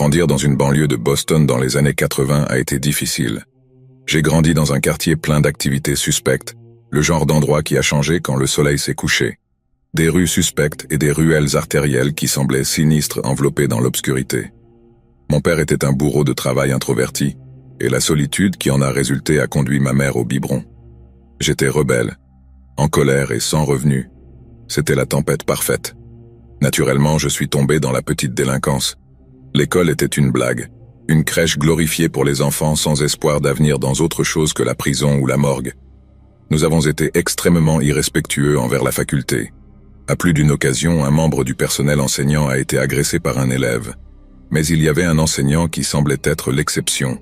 Grandir dans une banlieue de Boston dans les années 80 a été difficile. J'ai grandi dans un quartier plein d'activités suspectes, le genre d'endroit qui a changé quand le soleil s'est couché. Des rues suspectes et des ruelles artérielles qui semblaient sinistres enveloppées dans l'obscurité. Mon père était un bourreau de travail introverti, et la solitude qui en a résulté a conduit ma mère au biberon. J'étais rebelle, en colère et sans revenu. C'était la tempête parfaite. Naturellement, je suis tombé dans la petite délinquance. L'école était une blague, une crèche glorifiée pour les enfants sans espoir d'avenir dans autre chose que la prison ou la morgue. Nous avons été extrêmement irrespectueux envers la faculté. À plus d'une occasion, un membre du personnel enseignant a été agressé par un élève. Mais il y avait un enseignant qui semblait être l'exception.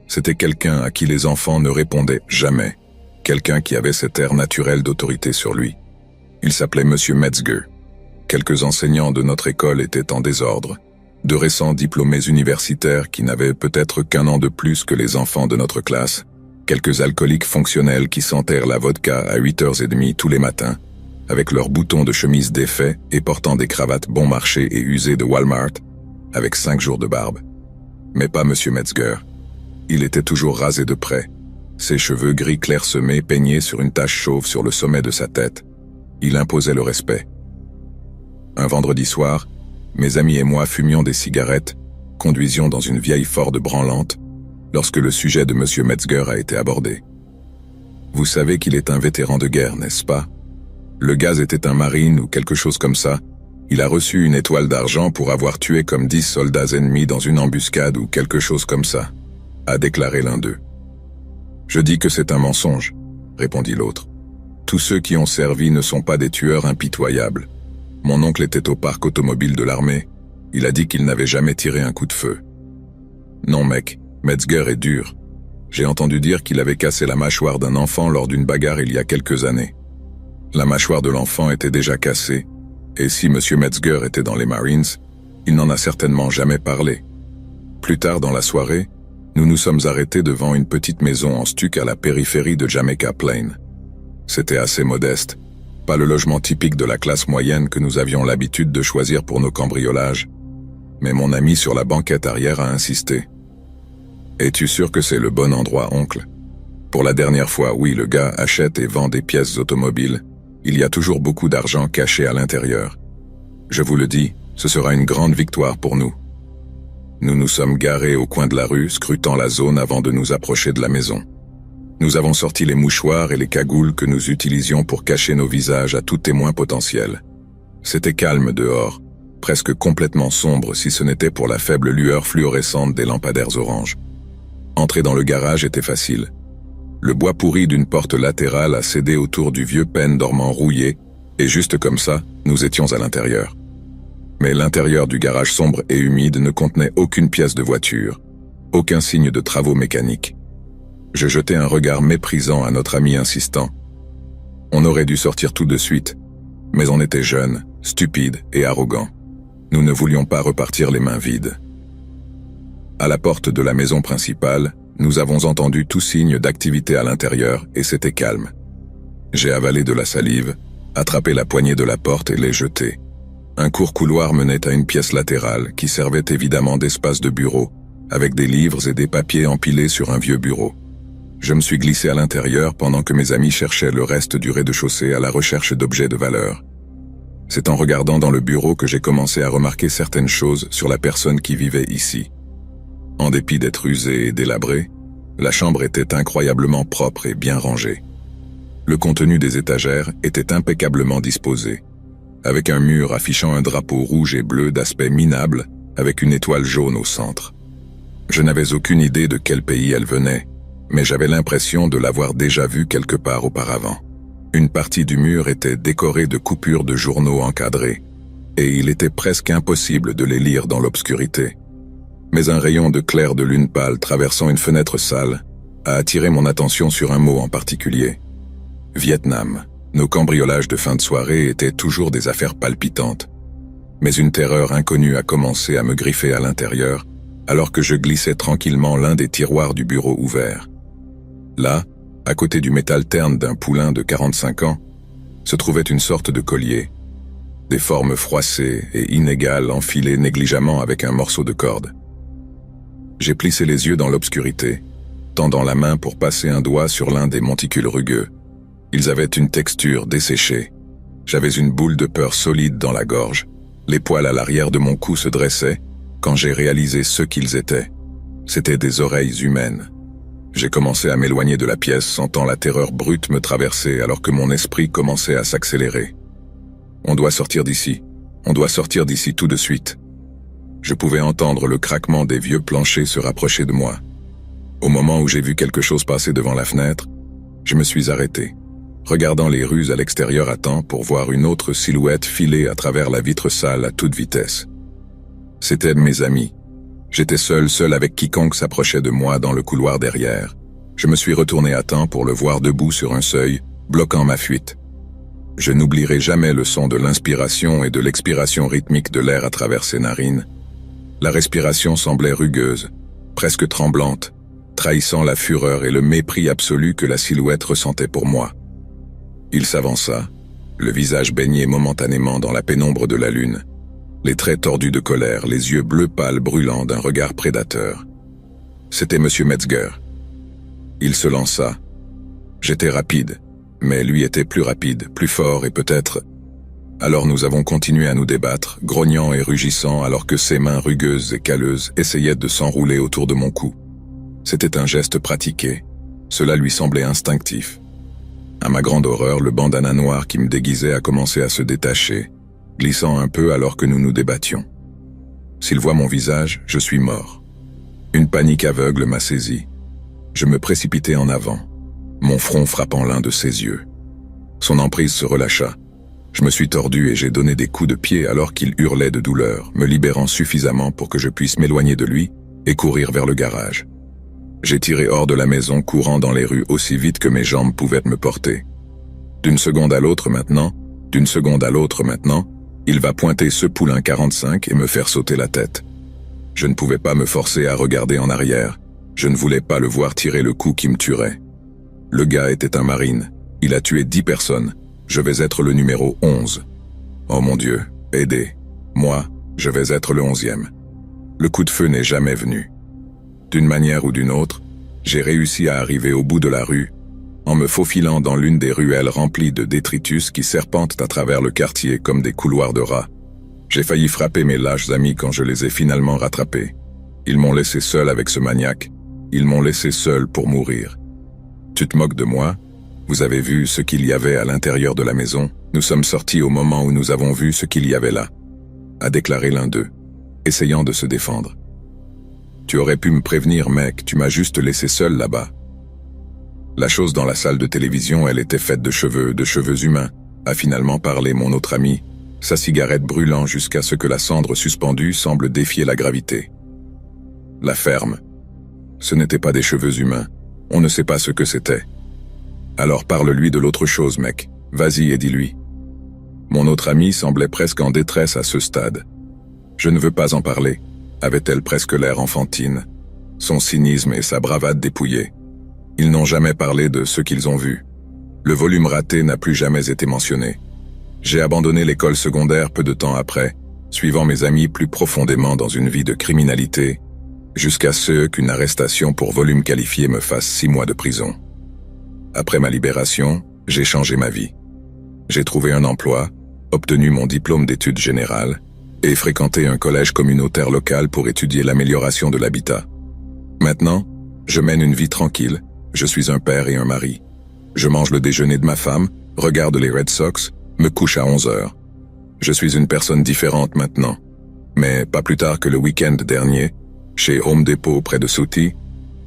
C'était quelqu'un à qui les enfants ne répondaient jamais. Quelqu'un qui avait cet air naturel d'autorité sur lui. Il s'appelait Monsieur Metzger. Quelques enseignants de notre école étaient en désordre. De récents diplômés universitaires qui n'avaient peut-être qu'un an de plus que les enfants de notre classe. Quelques alcooliques fonctionnels qui sentèrent la vodka à 8h30 tous les matins, avec leurs boutons de chemise défaits et portant des cravates bon marché et usées de Walmart, avec 5 jours de barbe. Mais pas Monsieur Metzger. Il était toujours rasé de près, ses cheveux gris clairsemés peignaient sur une tache chauve sur le sommet de sa tête. Il imposait le respect. Un vendredi soir, mes amis et moi fumions des cigarettes, conduisions dans une vieille Ford branlante, lorsque le sujet de Monsieur Metzger a été abordé. Vous savez qu'il est un vétéran de guerre, n'est-ce pas? Le gaz était un marine ou quelque chose comme ça. Il a reçu une étoile d'argent pour avoir tué comme 10 soldats ennemis dans une embuscade ou quelque chose comme ça, a déclaré l'un d'eux. Je dis que c'est un mensonge, répondit l'autre. Tous ceux qui ont servi ne sont pas des tueurs impitoyables. Mon oncle était au parc automobile de l'armée. Il a dit qu'il n'avait jamais tiré un coup de feu. Non mec, Metzger est dur. J'ai entendu dire qu'il avait cassé la mâchoire d'un enfant lors d'une bagarre il y a quelques années. La mâchoire de l'enfant était déjà cassée, et si Monsieur Metzger était dans les Marines, il n'en a certainement jamais parlé. Plus tard dans la soirée, nous nous sommes arrêtés devant une petite maison en stuc à la périphérie de Jamaica Plain. C'était assez modeste, pas le logement typique de la classe moyenne que nous avions l'habitude de choisir pour nos cambriolages. Mais mon ami sur la banquette arrière a insisté. « Es-tu sûr que c'est le bon endroit, oncle? Pour la dernière fois, oui, le gars achète et vend des pièces automobiles. Il y a toujours beaucoup d'argent caché à l'intérieur. Je vous le dis, ce sera une grande victoire pour nous. » Nous nous sommes garés au coin de la rue, scrutant la zone avant de nous approcher de la maison. Nous avons sorti les mouchoirs et les cagoules que nous utilisions pour cacher nos visages à tout témoin potentiel. C'était calme dehors, presque complètement sombre si ce n'était pour la faible lueur fluorescente des lampadaires oranges. Entrer dans le garage était facile. Le bois pourri d'une porte latérale a cédé autour du vieux pêne dormant rouillé, et juste comme ça, nous étions à l'intérieur. Mais l'intérieur du garage sombre et humide ne contenait aucune pièce de voiture, aucun signe de travaux mécaniques. Je jetai un regard méprisant à notre ami insistant. On aurait dû sortir tout de suite, mais on était jeunes, stupides et arrogants. Nous ne voulions pas repartir les mains vides. À la porte de la maison principale, nous avons entendu tout signe d'activité à l'intérieur et c'était calme. J'ai avalé de la salive, attrapé la poignée de la porte et l'ai jetée. Un court couloir menait à une pièce latérale qui servait évidemment d'espace de bureau, avec des livres et des papiers empilés sur un vieux bureau. Je me suis glissé à l'intérieur pendant que mes amis cherchaient le reste du rez-de-chaussée à la recherche d'objets de valeur. C'est en regardant dans le bureau que j'ai commencé à remarquer certaines choses sur la personne qui vivait ici. En dépit d'être usée et délabrée, la chambre était incroyablement propre et bien rangée. Le contenu des étagères était impeccablement disposé, avec un mur affichant un drapeau rouge et bleu d'aspect minable avec une étoile jaune au centre. Je n'avais aucune idée de quel pays elle venait, mais j'avais l'impression de l'avoir déjà vue quelque part auparavant. Une partie du mur était décorée de coupures de journaux encadrés, et il était presque impossible de les lire dans l'obscurité. Mais un rayon de clair de lune pâle traversant une fenêtre sale a attiré mon attention sur un mot en particulier. Vietnam. Nos cambriolages de fin de soirée étaient toujours des affaires palpitantes. Mais une terreur inconnue a commencé à me griffer à l'intérieur, alors que je glissais tranquillement l'un des tiroirs du bureau ouvert. Là, à côté du métal terne d'un poulain de 45 ans, se trouvait une sorte de collier. Des formes froissées et inégales enfilées négligemment avec un morceau de corde. J'ai plissé les yeux dans l'obscurité, tendant la main pour passer un doigt sur l'un des monticules rugueux. Ils avaient une texture desséchée. J'avais une boule de peur solide dans la gorge. Les poils à l'arrière de mon cou se dressaient quand j'ai réalisé ce qu'ils étaient. C'étaient des oreilles humaines. J'ai commencé à m'éloigner de la pièce, sentant la terreur brute me traverser alors que mon esprit commençait à s'accélérer. On doit sortir d'ici. On doit sortir d'ici tout de suite. Je pouvais entendre le craquement des vieux planchers se rapprocher de moi. Au moment où j'ai vu quelque chose passer devant la fenêtre, je me suis arrêté, regardant les rues à l'extérieur à temps pour voir une autre silhouette filer à travers la vitre sale à toute vitesse. C'étaient mes amis. J'étais seul avec quiconque s'approchait de moi dans le couloir derrière. Je me suis retourné à temps pour le voir debout sur un seuil, bloquant ma fuite. Je n'oublierai jamais le son de l'inspiration et de l'expiration rythmique de l'air à travers ses narines. La respiration semblait rugueuse, presque tremblante, trahissant la fureur et le mépris absolu que la silhouette ressentait pour moi. Il s'avança, le visage baigné momentanément dans la pénombre de la lune, les traits tordus de colère, les yeux bleu pâle brûlants d'un regard prédateur. C'était M. Metzger. Il se lança. J'étais rapide, mais lui était plus rapide, plus fort et peut-être... Alors nous avons continué à nous débattre, grognant et rugissant alors que ses mains rugueuses et calleuses essayaient de s'enrouler autour de mon cou. C'était un geste pratiqué. Cela lui semblait instinctif. À ma grande horreur, le bandana noir qui me déguisait a commencé à se détacher, glissant un peu alors que nous nous débattions. S'il voit mon visage, je suis mort. Une panique aveugle m'a saisi. Je me précipitai en avant, mon front frappant l'un de ses yeux. Son emprise se relâcha. Je me suis tordu et j'ai donné des coups de pied alors qu'il hurlait de douleur, me libérant suffisamment pour que je puisse m'éloigner de lui et courir vers le garage. J'ai tiré hors de la maison, courant dans les rues aussi vite que mes jambes pouvaient me porter. D'une seconde à l'autre maintenant, il va pointer ce poulain 45 et me faire sauter la tête. Je ne pouvais pas me forcer à regarder en arrière. Je ne voulais pas le voir tirer le coup qui me tuerait. Le gars était un marine. Il a tué 10 personnes. Je vais être le numéro 11. Oh mon Dieu, aidez. Moi, je vais être le 11e. Le coup de feu n'est jamais venu. D'une manière ou d'une autre, j'ai réussi à arriver au bout de la rue, en me faufilant dans l'une des ruelles remplies de détritus qui serpentent à travers le quartier comme des couloirs de rats. J'ai failli frapper mes lâches amis quand je les ai finalement rattrapés. Ils m'ont laissé seul avec ce maniaque. Ils m'ont laissé seul pour mourir. Tu te moques de moi? Vous avez vu ce qu'il y avait à l'intérieur de la maison? Nous sommes sortis au moment où nous avons vu ce qu'il y avait là, a déclaré l'un d'eux, essayant de se défendre. Tu aurais pu me prévenir, mec, tu m'as juste laissé seul là-bas. La chose dans la salle de télévision, elle était faite de cheveux humains, a finalement parlé mon autre ami, sa cigarette brûlant jusqu'à ce que la cendre suspendue semble défier la gravité. La ferme. Ce n'était pas des cheveux humains, on ne sait pas ce que c'était. Alors parle-lui de l'autre chose, mec, vas-y et dis-lui. Mon autre ami semblait presque en détresse à ce stade. Je ne veux pas en parler, avait-elle presque l'air enfantine, son cynisme et sa bravade dépouillée. Ils n'ont jamais parlé de ce qu'ils ont vu. Le volume raté n'a plus jamais été mentionné. J'ai abandonné l'école secondaire peu de temps après, suivant mes amis plus profondément dans une vie de criminalité, jusqu'à ce qu'une arrestation pour volume qualifié me fasse 6 mois de prison. Après ma libération, j'ai changé ma vie. J'ai trouvé un emploi, obtenu mon diplôme d'études générales, et fréquenté un collège communautaire local pour étudier l'amélioration de l'habitat. Maintenant, je mène une vie tranquille, je suis un père et un mari. Je mange le déjeuner de ma femme, regarde les Red Sox, me couche à 11 heures. Je suis une personne différente maintenant. Mais pas plus tard que le week-end dernier, chez Home Depot près de Southie,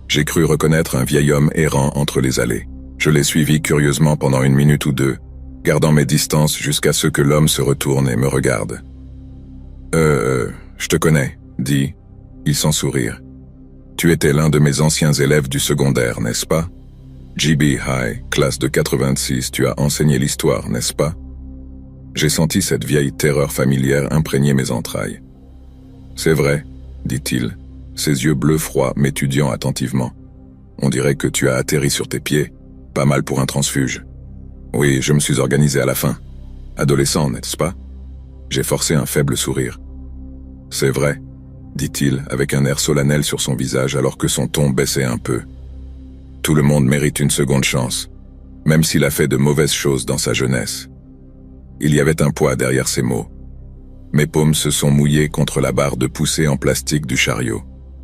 j'ai cru reconnaître un vieil homme errant entre les allées. Je l'ai suivi curieusement pendant 1 minute ou 2, gardant mes distances jusqu'à ce que l'homme se retourne et me regarde. Je te connais, dit-il sans sourire. Tu étais l'un de mes anciens élèves du secondaire, n'est-ce pas? GB High, classe de 86, tu as enseigné l'histoire, n'est-ce pas? J'ai senti cette vieille terreur familière imprégner mes entrailles. C'est vrai, dit-il, ses yeux bleus froids m'étudiant attentivement. On dirait que tu as atterri sur tes pieds, pas mal pour un transfuge. Oui, je me suis organisé à la fin. Adolescent, n'est-ce pas? J'ai forcé un faible sourire. C'est vrai. dit-il avec un air solennel sur son visage alors que son ton baissait un peu. Tout le monde mérite une seconde chance, même s'il a fait de mauvaises choses dans sa jeunesse. Il y avait un poids derrière ces mots. Mes paumes se sont mouillées contre la barre de poussée en plastique du chariot.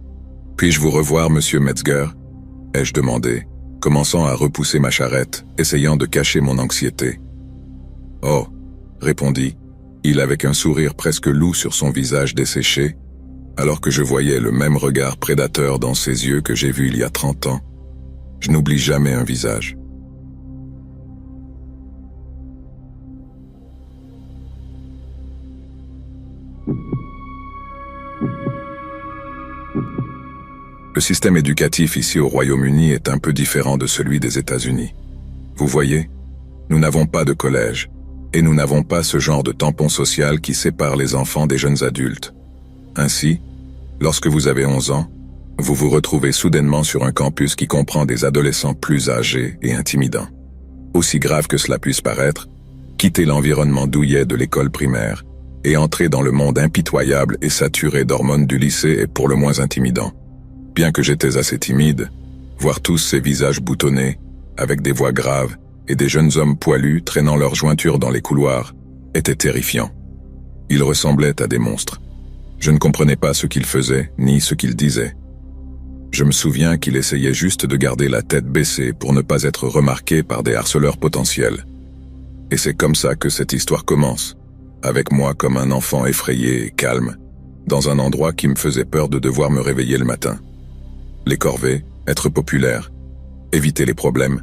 « Puis-je vous revoir, monsieur Metzger ?» ai-je demandé, commençant à repousser ma charrette, essayant de cacher mon anxiété. « Oh !» répondit-il avec un sourire presque loup sur son visage desséché, alors que je voyais le même regard prédateur dans ses yeux que j'ai vu il y a 30 ans. Je n'oublie jamais un visage. Le système éducatif ici au Royaume-Uni est un peu différent de celui des États-Unis. Vous voyez, nous n'avons pas de collège, et nous n'avons pas ce genre de tampon social qui sépare les enfants des jeunes adultes. Ainsi, lorsque vous avez 11 ans, vous vous retrouvez soudainement sur un campus qui comprend des adolescents plus âgés et intimidants. Aussi grave que cela puisse paraître, quitter l'environnement douillet de l'école primaire et entrer dans le monde impitoyable et saturé d'hormones du lycée est pour le moins intimidant. Bien que j'étais assez timide, voir tous ces visages boutonnés, avec des voix graves et des jeunes hommes poilus traînant leurs jointures dans les couloirs, était terrifiant. Ils ressemblaient à des monstres. Je ne comprenais pas ce qu'ils faisaient, ni ce qu'ils disaient. Je me souviens qu'il essayait juste de garder la tête baissée pour ne pas être remarqué par des harceleurs potentiels. Et c'est comme ça que cette histoire commence, avec moi comme un enfant effrayé et calme, dans un endroit qui me faisait peur de devoir me réveiller le matin. Les corvées, être populaire, éviter les problèmes.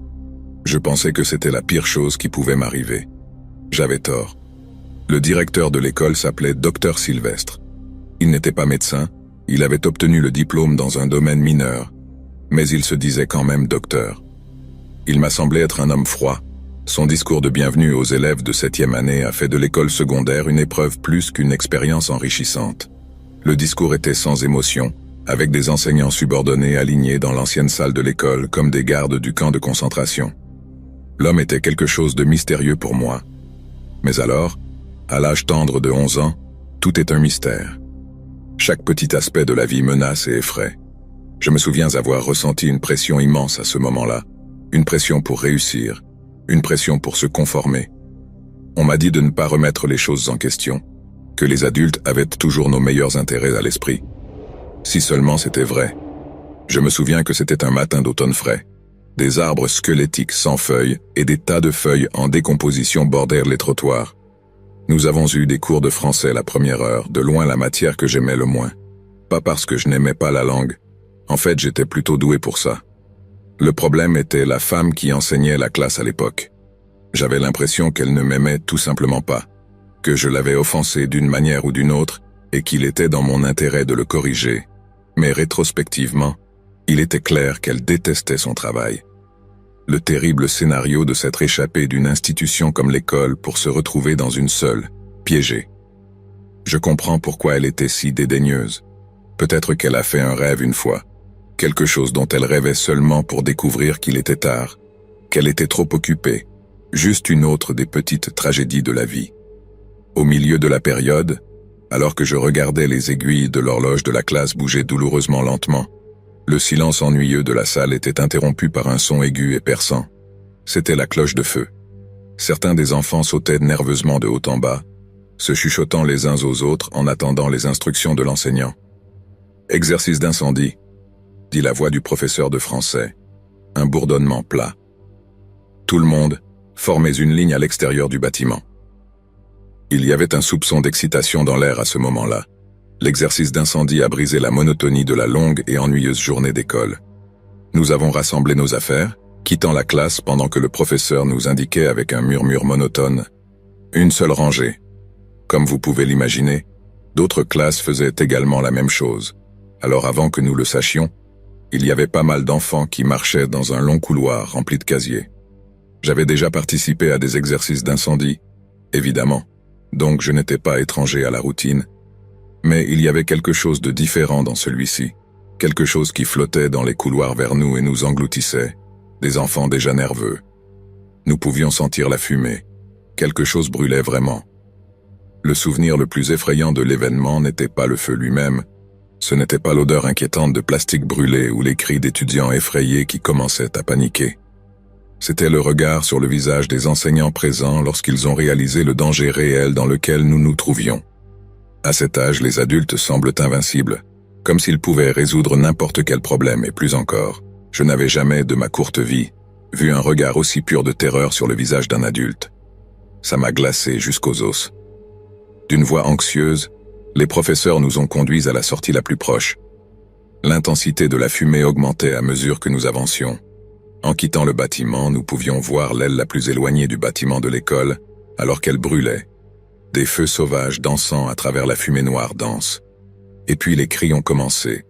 Je pensais que c'était la pire chose qui pouvait m'arriver. J'avais tort. Le directeur de l'école s'appelait Dr Sylvestre. Il n'était pas médecin, il avait obtenu le diplôme dans un domaine mineur, mais il se disait quand même docteur. Il m'a semblé être un homme froid. Son discours de bienvenue aux élèves de 7e année a fait de l'école secondaire une épreuve plus qu'une expérience enrichissante. Le discours était sans émotion, avec des enseignants subordonnés alignés dans l'ancienne salle de l'école comme des gardes du camp de concentration. L'homme était quelque chose de mystérieux pour moi. Mais alors, à l'âge tendre de 11 ans, tout est un mystère. Chaque petit aspect de la vie menace et effraie. Je me souviens avoir ressenti une pression immense à ce moment-là, une pression pour réussir, une pression pour se conformer. On m'a dit de ne pas remettre les choses en question, que les adultes avaient toujours nos meilleurs intérêts à l'esprit. Si seulement c'était vrai. Je me souviens que c'était un matin d'automne frais. Des arbres squelettiques sans feuilles et des tas de feuilles en décomposition bordèrent les trottoirs. Nous avons eu des cours de français la première heure, de loin la matière que j'aimais le moins. Pas parce que je n'aimais pas la langue. En fait, j'étais plutôt doué pour ça. Le problème était la femme qui enseignait la classe à l'époque. J'avais l'impression qu'elle ne m'aimait tout simplement pas, que je l'avais offensée d'une manière ou d'une autre et qu'il était dans mon intérêt de le corriger. Mais rétrospectivement, il était clair qu'elle détestait son travail. Le terrible scénario de s'être échappé d'une institution comme l'école pour se retrouver dans une seule, piégée. Je comprends pourquoi elle était si dédaigneuse. Peut-être qu'elle a fait un rêve une fois, quelque chose dont elle rêvait seulement pour découvrir qu'il était tard, qu'elle était trop occupée, juste une autre des petites tragédies de la vie. Au milieu de la période, alors que je regardais les aiguilles de l'horloge de la classe bouger douloureusement lentement, le silence ennuyeux de la salle était interrompu par un son aigu et perçant. C'était la cloche de feu. Certains des enfants sautaient nerveusement de haut en bas, se chuchotant les uns aux autres en attendant les instructions de l'enseignant. « Exercice d'incendie », dit la voix du professeur de français, un bourdonnement plat. Tout le monde formait une ligne à l'extérieur du bâtiment. Il y avait un soupçon d'excitation dans l'air à ce moment-là. L'exercice d'incendie a brisé la monotonie de la longue et ennuyeuse journée d'école. Nous avons rassemblé nos affaires, quittant la classe pendant que le professeur nous indiquait avec un murmure monotone « Une seule rangée ». Comme vous pouvez l'imaginer, d'autres classes faisaient également la même chose. Alors avant que nous le sachions, il y avait pas mal d'enfants qui marchaient dans un long couloir rempli de casiers. J'avais déjà participé à des exercices d'incendie, évidemment, donc je n'étais pas étranger à la routine. Mais il y avait quelque chose de différent dans celui-ci, quelque chose qui flottait dans les couloirs vers nous et nous engloutissait, des enfants déjà nerveux. Nous pouvions sentir la fumée, quelque chose brûlait vraiment. Le souvenir le plus effrayant de l'événement n'était pas le feu lui-même, Ce n'était pas l'odeur inquiétante de plastique brûlé ou les cris d'étudiants effrayés qui commençaient à paniquer. C'était le regard sur le visage des enseignants présents lorsqu'ils ont réalisé le danger réel dans lequel nous nous trouvions. À cet âge, les adultes semblent invincibles, comme s'ils pouvaient résoudre n'importe quel problème et plus encore. Je n'avais jamais, de ma courte vie, vu un regard aussi pur de terreur sur le visage d'un adulte. Ça m'a glacé jusqu'aux os. D'une voix anxieuse, les professeurs nous ont conduits à la sortie la plus proche. L'intensité de la fumée augmentait à mesure que nous avancions. En quittant le bâtiment, nous pouvions voir l'aile la plus éloignée du bâtiment de l'école, alors qu'elle brûlait. Des feux sauvages dansant à travers la fumée noire dense. Et puis les cris ont commencé.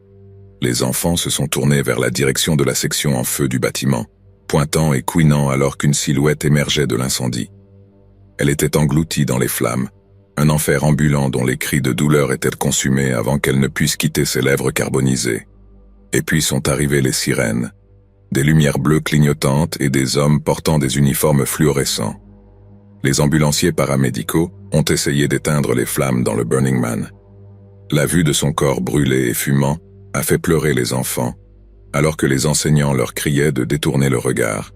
Les enfants se sont tournés vers la direction de la section en feu du bâtiment, pointant et couinant alors qu'une silhouette émergeait de l'incendie. Elle était engloutie dans les flammes, un enfer ambulant dont les cris de douleur étaient consumés avant qu'elle ne puisse quitter ses lèvres carbonisées. Et puis sont arrivées les sirènes, des lumières bleues clignotantes et des hommes portant des uniformes fluorescents. Les ambulanciers paramédicaux ont essayé d'éteindre les flammes dans le Burning Man. La vue de son corps brûlé et fumant a fait pleurer les enfants, alors que les enseignants leur criaient de détourner le regard.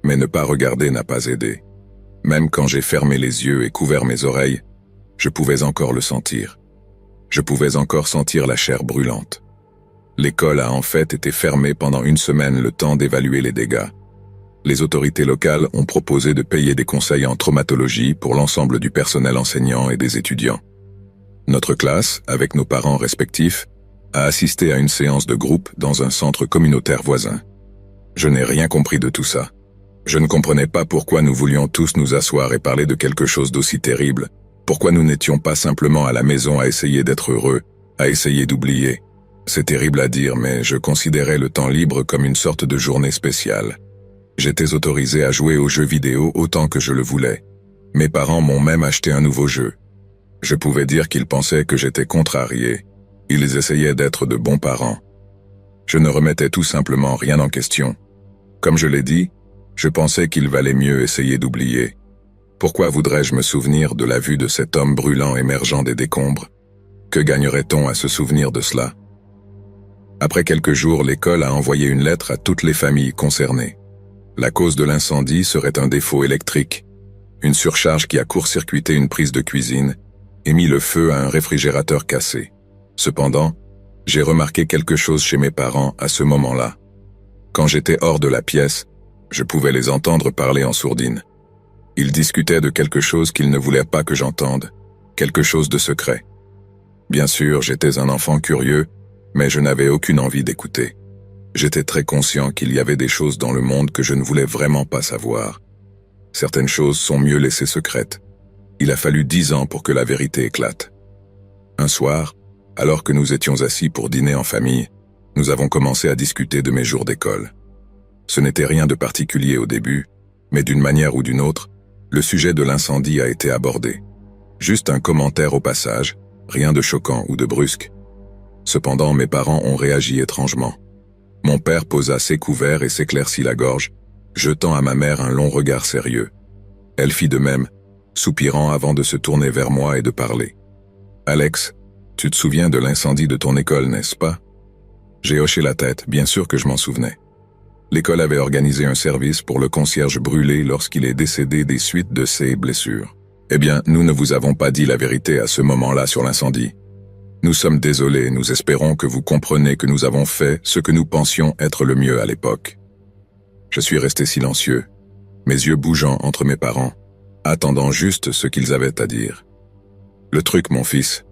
Mais ne pas regarder n'a pas aidé. Même quand j'ai fermé les yeux et couvert mes oreilles, je pouvais encore le sentir. Je pouvais encore sentir la chair brûlante. L'école a en fait été fermée pendant une semaine le temps d'évaluer les dégâts. Les autorités locales ont proposé de payer des conseils en traumatologie pour l'ensemble du personnel enseignant et des étudiants. Notre classe, avec nos parents respectifs, a assisté à une séance de groupe dans un centre communautaire voisin. Je n'ai rien compris de tout ça. Je ne comprenais pas pourquoi nous voulions tous nous asseoir et parler de quelque chose d'aussi terrible, pourquoi nous n'étions pas simplement à la maison à essayer d'être heureux, à essayer d'oublier. C'est terrible à dire, mais je considérais le temps libre comme une sorte de journée spéciale. J'étais autorisé à jouer aux jeux vidéo autant que je le voulais. Mes parents m'ont même acheté un nouveau jeu. Je pouvais dire qu'ils pensaient que j'étais contrarié. Ils essayaient d'être de bons parents. Je ne remettais tout simplement rien en question. Comme je l'ai dit, je pensais qu'il valait mieux essayer d'oublier. Pourquoi voudrais-je me souvenir de la vue de cet homme brûlant émergeant des décombres? Que gagnerait-on à se souvenir de cela? Après quelques jours, l'école a envoyé une lettre à toutes les familles concernées. La cause de l'incendie serait un défaut électrique, une surcharge qui a court-circuité une prise de cuisine et mis le feu à un réfrigérateur cassé. Cependant, j'ai remarqué quelque chose chez mes parents à ce moment-là. Quand j'étais hors de la pièce, je pouvais les entendre parler en sourdine. Ils discutaient de quelque chose qu'ils ne voulaient pas que j'entende, quelque chose de secret. Bien sûr, j'étais un enfant curieux, mais je n'avais aucune envie d'écouter. J'étais très conscient qu'il y avait des choses dans le monde que je ne voulais vraiment pas savoir. Certaines choses sont mieux laissées secrètes. Il a fallu 10 ans pour que la vérité éclate. Un soir, alors que nous étions assis pour dîner en famille, nous avons commencé à discuter de mes jours d'école. Ce n'était rien de particulier au début, mais d'une manière ou d'une autre, le sujet de l'incendie a été abordé. Juste un commentaire au passage, rien de choquant ou de brusque. Cependant, mes parents ont réagi étrangement. Mon père posa ses couverts et s'éclaircit la gorge, jetant à ma mère un long regard sérieux. Elle fit de même, soupirant avant de se tourner vers moi et de parler. « Alex, tu te souviens de l'incendie de ton école, n'est-ce pas ?» J'ai hoché la tête, bien sûr que je m'en souvenais. L'école avait organisé un service pour le concierge brûlé lorsqu'il est décédé des suites de ses blessures. Eh bien, nous ne vous avons pas dit la vérité à ce moment-là sur l'incendie. Nous sommes désolés, nous espérons que vous comprenez que nous avons fait ce que nous pensions être le mieux à l'époque. Je suis resté silencieux, mes yeux bougeant entre mes parents, attendant juste ce qu'ils avaient à dire. Le truc, mon fils.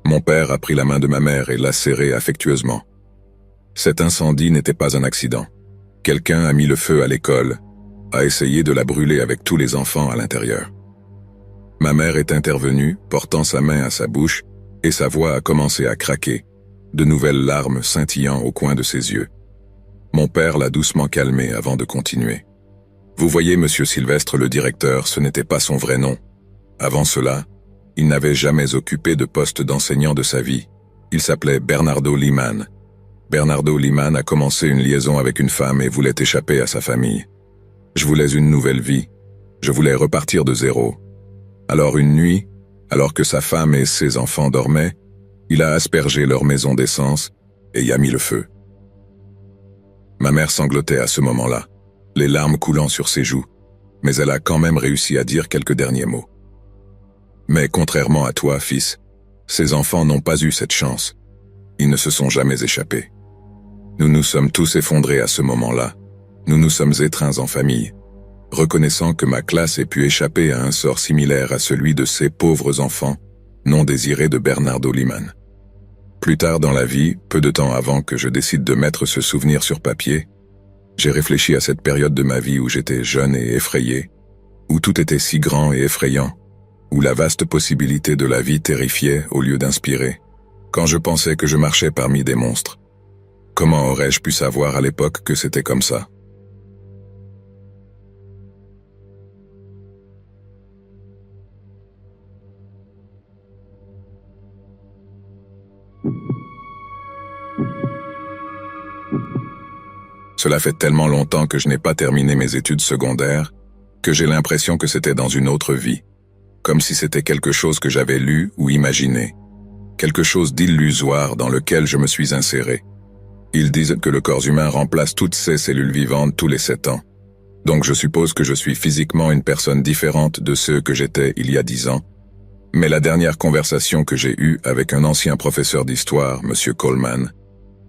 Mon père a pris la main de ma mère et l'a serrée affectueusement. Cet incendie n'était pas un accident. Quelqu'un a mis le feu à l'école, a essayé de la brûler avec tous les enfants à l'intérieur. Ma mère est intervenue, portant sa main à sa bouche, et sa voix a commencé à craquer, de nouvelles larmes scintillant au coin de ses yeux. Mon père l'a doucement calmé avant de continuer. Vous voyez, monsieur Sylvestre, le directeur, ce n'était pas son vrai nom. Avant cela, il n'avait jamais occupé de poste d'enseignant de sa vie. Il s'appelait Bernardo Liman. Bernardo Liman a commencé une liaison avec une femme et voulait échapper à sa famille. Je voulais une nouvelle vie. Je voulais repartir de zéro. Alors une nuit, alors que sa femme et ses enfants dormaient, Il a aspergé leur maison d'essence et y a mis le feu. Ma mère sanglotait à ce moment-là, les larmes coulant sur ses joues, mais elle a quand même réussi à dire quelques derniers mots. Mais contrairement à toi, fils, ces enfants n'ont pas eu cette chance. Ils ne se sont jamais échappés. Nous nous sommes tous effondrés à ce moment-là. Nous nous sommes étreints en famille, reconnaissant que ma classe ait pu échapper à un sort similaire à celui de ces pauvres enfants non désirés de Bernardo Liman. Plus tard dans la vie, peu de temps avant que je décide de mettre ce souvenir sur papier, j'ai réfléchi à cette période de ma vie où j'étais jeune et effrayé, où tout était si grand et effrayant, où la vaste possibilité de la vie terrifiait au lieu d'inspirer, quand je pensais que je marchais parmi des monstres. Comment aurais-je pu savoir à l'époque que c'était comme ça? Cela fait tellement longtemps que je n'ai pas terminé mes études secondaires que j'ai l'impression que c'était dans une autre vie, comme si c'était quelque chose que j'avais lu ou imaginé, quelque chose d'illusoire dans lequel je me suis inséré. Ils disent que le corps humain remplace toutes ses cellules vivantes tous les 7 ans. Donc je suppose que je suis physiquement une personne différente de ce que j'étais il y a 10 ans. Mais la dernière conversation que j'ai eue avec un ancien professeur d'histoire, M. Coleman,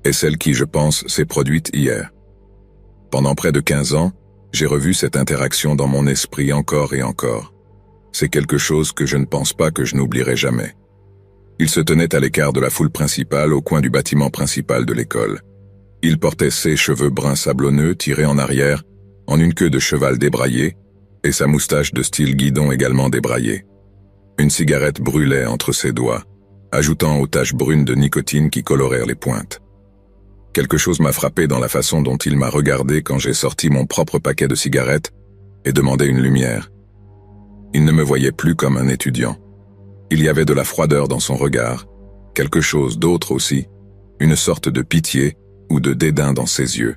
est celle qui, je pense, s'est produite hier. Pendant près de 15 ans, j'ai revu cette interaction dans mon esprit encore et encore. C'est quelque chose que je ne pense pas que je n'oublierai jamais. Il se tenait à l'écart de la foule principale au coin du bâtiment principal de l'école. Il portait ses cheveux bruns sablonneux tirés en arrière, en une queue de cheval débraillée, et sa moustache de style guidon également débraillée. Une cigarette brûlait entre ses doigts, ajoutant aux taches brunes de nicotine qui colorèrent les pointes. Quelque chose m'a frappé dans la façon dont il m'a regardé quand j'ai sorti mon propre paquet de cigarettes et demandé une lumière. Il ne me voyait plus comme un étudiant. Il y avait de la froideur dans son regard, quelque chose d'autre aussi, une sorte de pitié ou de dédain dans ses yeux.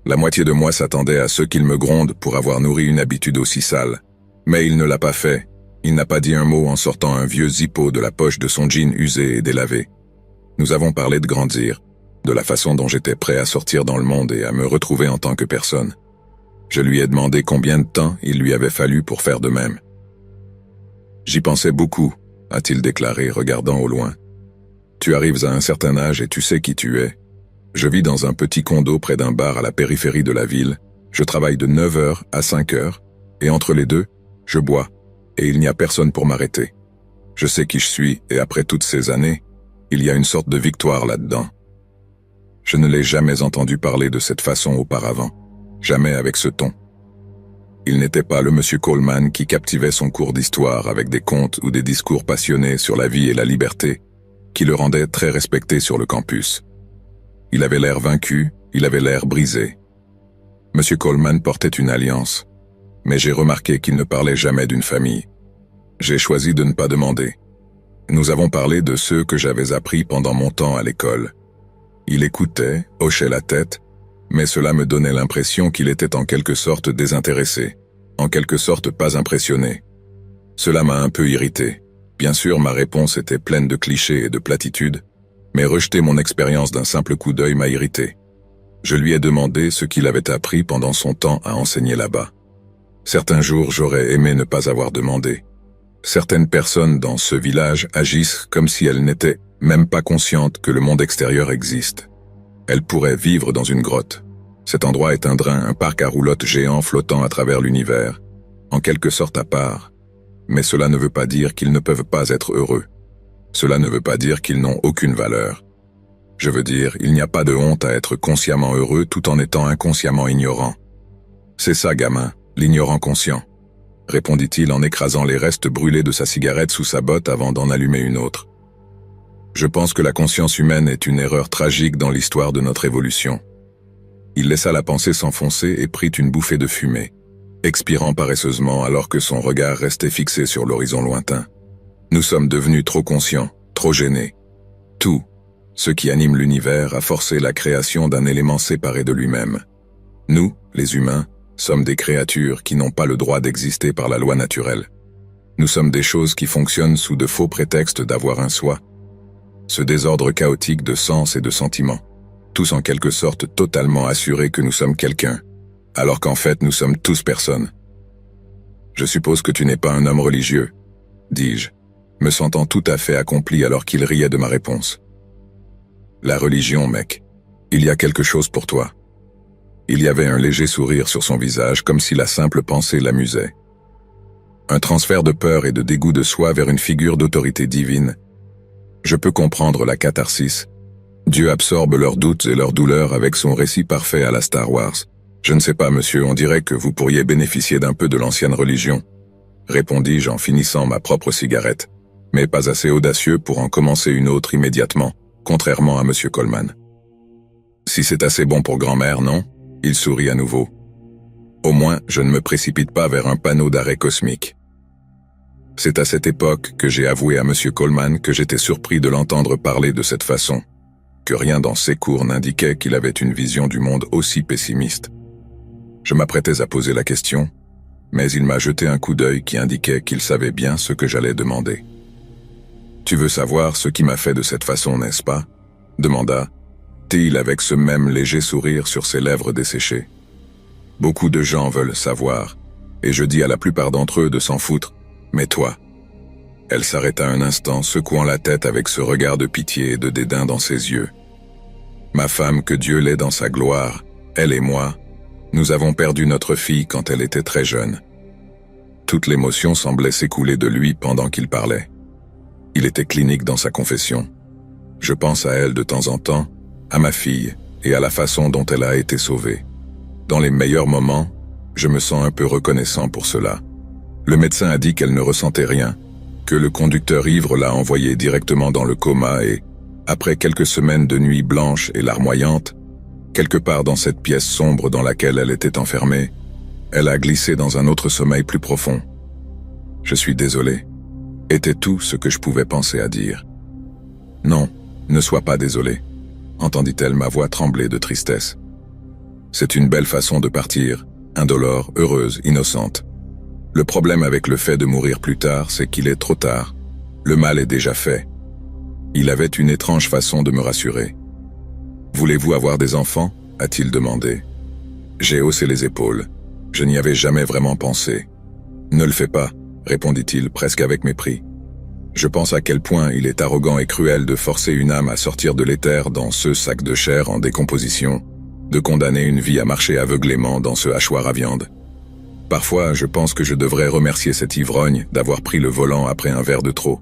La moitié de moi s'attendait à ce qu'il me gronde pour avoir nourri une habitude aussi sale, mais il ne l'a pas fait. Il n'a pas dit un mot en sortant un vieux zippo de la poche de son jean usé et délavé. Nous avons parlé de grandir, de la façon dont j'étais prêt à sortir dans le monde et à me retrouver en tant que personne. Je lui ai demandé combien de temps il lui avait fallu pour faire de même. J'y pensais beaucoup, a-t-il déclaré, regardant au loin. Tu arrives à un certain âge et tu sais qui tu es. Je vis dans un petit condo près d'un bar à la périphérie de la ville. Je travaille de 9h à 5h, et entre les deux, je bois, et il n'y a personne pour m'arrêter. Je sais qui je suis, et après toutes ces années, il y a une sorte de victoire là-dedans. Je ne l'ai jamais entendu parler de cette façon auparavant, jamais avec ce ton. Il n'était pas le monsieur Coleman qui captivait son cours d'histoire avec des contes ou des discours passionnés sur la vie et la liberté, qui le rendaient très respecté sur le campus. Il avait l'air vaincu, il avait l'air brisé. Monsieur Coleman portait une alliance, mais j'ai remarqué qu'il ne parlait jamais d'une famille. J'ai choisi de ne pas demander. Nous avons parlé de ceux que j'avais appris pendant mon temps à l'école. Il écoutait, hochait la tête, mais cela me donnait l'impression qu'il était en quelque sorte désintéressé, en quelque sorte pas impressionné. Cela m'a un peu irrité. Bien sûr, ma réponse était pleine de clichés et de platitudes, mais rejeter mon expérience d'un simple coup d'œil m'a irrité. Je lui ai demandé ce qu'il avait appris pendant son temps à enseigner là-bas. Certains jours, j'aurais aimé ne pas avoir demandé. Certaines personnes dans ce village agissent comme si elles n'étaient même pas conscientes que le monde extérieur existe. Elles pourraient vivre dans une grotte. Cet endroit est un drain, un parc à roulottes géant flottant à travers l'univers, en quelque sorte à part. Mais cela ne veut pas dire qu'ils ne peuvent pas être heureux. Cela ne veut pas dire qu'ils n'ont aucune valeur. Je veux dire, il n'y a pas de honte à être consciemment heureux tout en étant inconsciemment ignorant. C'est ça, gamin, l'ignorant conscient, répondit-il en écrasant les restes brûlés de sa cigarette sous sa botte avant d'en allumer une autre. Je pense que la conscience humaine est une erreur tragique dans l'histoire de notre évolution. Il laissa la pensée s'enfoncer et prit une bouffée de fumée, expirant paresseusement alors que son regard restait fixé sur l'horizon lointain. Nous sommes devenus trop conscients, trop gênés. Tout, ce qui anime l'univers, a forcé la création d'un élément séparé de lui-même. Nous, les humains, sommes des créatures qui n'ont pas le droit d'exister par la loi naturelle. Nous sommes des choses qui fonctionnent sous de faux prétextes d'avoir un soi. ce désordre chaotique de sens et de sentiments, tous en quelque sorte totalement assurés que nous sommes quelqu'un, alors qu'en fait nous sommes tous personne. Je suppose que tu n'es pas un homme religieux, dis-je, me sentant tout à fait accompli alors qu'il riait de ma réponse. La religion, mec, il y a quelque chose pour toi. Il y avait un léger sourire sur son visage, comme si la simple pensée l'amusait. Un transfert de peur et de dégoût de soi vers une figure d'autorité divine. Je peux comprendre la catharsis. Dieu absorbe leurs doutes et leurs douleurs avec son récit parfait à la Star Wars. Je ne sais pas, monsieur, on dirait que vous pourriez bénéficier d'un peu de l'ancienne religion, répondis-je en finissant ma propre cigarette, mais pas assez audacieux pour en commencer une autre immédiatement, contrairement à monsieur Coleman. Si c'est assez bon pour grand-mère, non? Il sourit à nouveau. Au moins, je ne me précipite pas vers un panneau d'arrêt cosmique. C'est à cette époque que j'ai avoué à monsieur Coleman que j'étais surpris de l'entendre parler de cette façon, que rien dans ses cours n'indiquait qu'il avait une vision du monde aussi pessimiste. Je m'apprêtais à poser la question, mais il m'a jeté un coup d'œil qui indiquait qu'il savait bien ce que j'allais demander. « Tu veux savoir ce qui m'a fait de cette façon, n'est-ce pas ?» demanda-t-il avec ce même léger sourire sur ses lèvres desséchées. « Beaucoup de gens veulent savoir, et je dis à la plupart d'entre eux de s'en foutre, mais toi ?» Elle s'arrêta un instant, secouant la tête avec ce regard de pitié et de dédain dans ses yeux. « Ma femme, que Dieu l'ait dans sa gloire, elle et moi, nous avons perdu notre fille quand elle était très jeune. » Toute l'émotion semblait s'écouler de lui pendant qu'il parlait. Il était clinique dans sa confession. Je pense à elle de temps en temps, à ma fille et à la façon dont elle a été sauvée. Dans les meilleurs moments, je me sens un peu reconnaissant pour cela. Le médecin a dit qu'elle ne ressentait rien, que le conducteur ivre l'a envoyée directement dans le coma et, après quelques semaines de nuits blanches et larmoyantes, quelque part dans cette pièce sombre dans laquelle elle était enfermée, elle a glissé dans un autre sommeil plus profond. Je suis désolé, était tout ce que je pouvais penser à dire. Non, ne sois pas désolé, entendit-elle ma voix trembler de tristesse. C'est une belle façon de partir, indolore, heureuse, innocente. Le problème avec le fait de mourir plus tard, c'est qu'il est trop tard. Le mal est déjà fait. Il avait une étrange façon de me rassurer. « Voulez-vous avoir des enfants ?» a-t-il demandé. J'ai haussé les épaules. Je n'y avais jamais vraiment pensé. « Ne le fais pas », répondit-il presque avec mépris. Je pense à quel point il est arrogant et cruel de forcer une âme à sortir de l'éther dans ce sac de chair en décomposition, de condamner une vie à marcher aveuglément dans ce hachoir à viande. Parfois, je pense que je devrais remercier cet ivrogne d'avoir pris le volant après un verre de trop.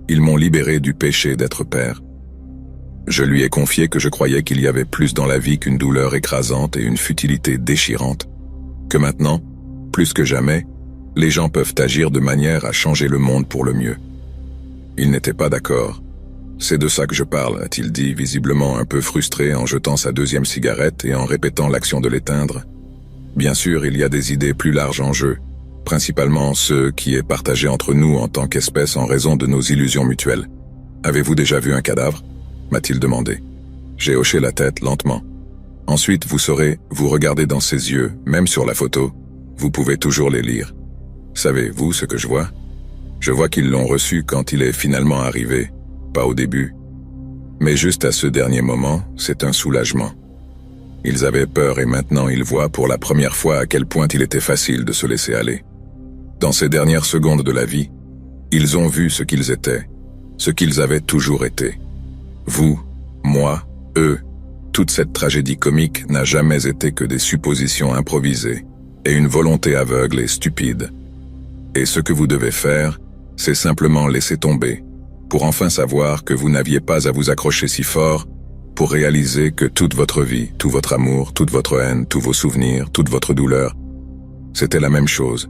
Ils m'ont libéré du péché d'être père. Je lui ai confié que je croyais qu'il y avait plus dans la vie qu'une douleur écrasante et une futilité déchirante. Que maintenant, plus que jamais, les gens peuvent agir de manière à changer le monde pour le mieux. Il n'était pas d'accord. C'est de ça que je parle, a-t-il dit, visiblement un peu frustré en jetant sa deuxième cigarette et en répétant l'action de l'éteindre. Bien sûr, il y a des idées plus larges en jeu, principalement ceux qui est partagé entre nous en tant qu'espèce en raison de nos illusions mutuelles. Avez-vous déjà vu un cadavre ? M'a-t-il demandé. J'ai hoché la tête lentement. Ensuite, vous saurez, vous regardez dans ses yeux, même sur la photo, vous pouvez toujours les lire. Savez-vous ce que je vois ? Je vois qu'ils l'ont reçu quand il est finalement arrivé, pas au début. Mais juste à ce dernier moment, c'est un soulagement. Ils avaient peur et maintenant ils voient pour la première fois à quel point il était facile de se laisser aller. Dans ces dernières secondes de la vie, ils ont vu ce qu'ils étaient, ce qu'ils avaient toujours été. Vous, moi, eux, toute cette tragédie comique n'a jamais été que des suppositions improvisées et une volonté aveugle et stupide. Et ce que vous devez faire, c'est simplement laisser tomber, pour enfin savoir que vous n'aviez pas à vous accrocher si fort, pour réaliser que toute votre vie, tout votre amour, toute votre haine, tous vos souvenirs, toute votre douleur, c'était la même chose.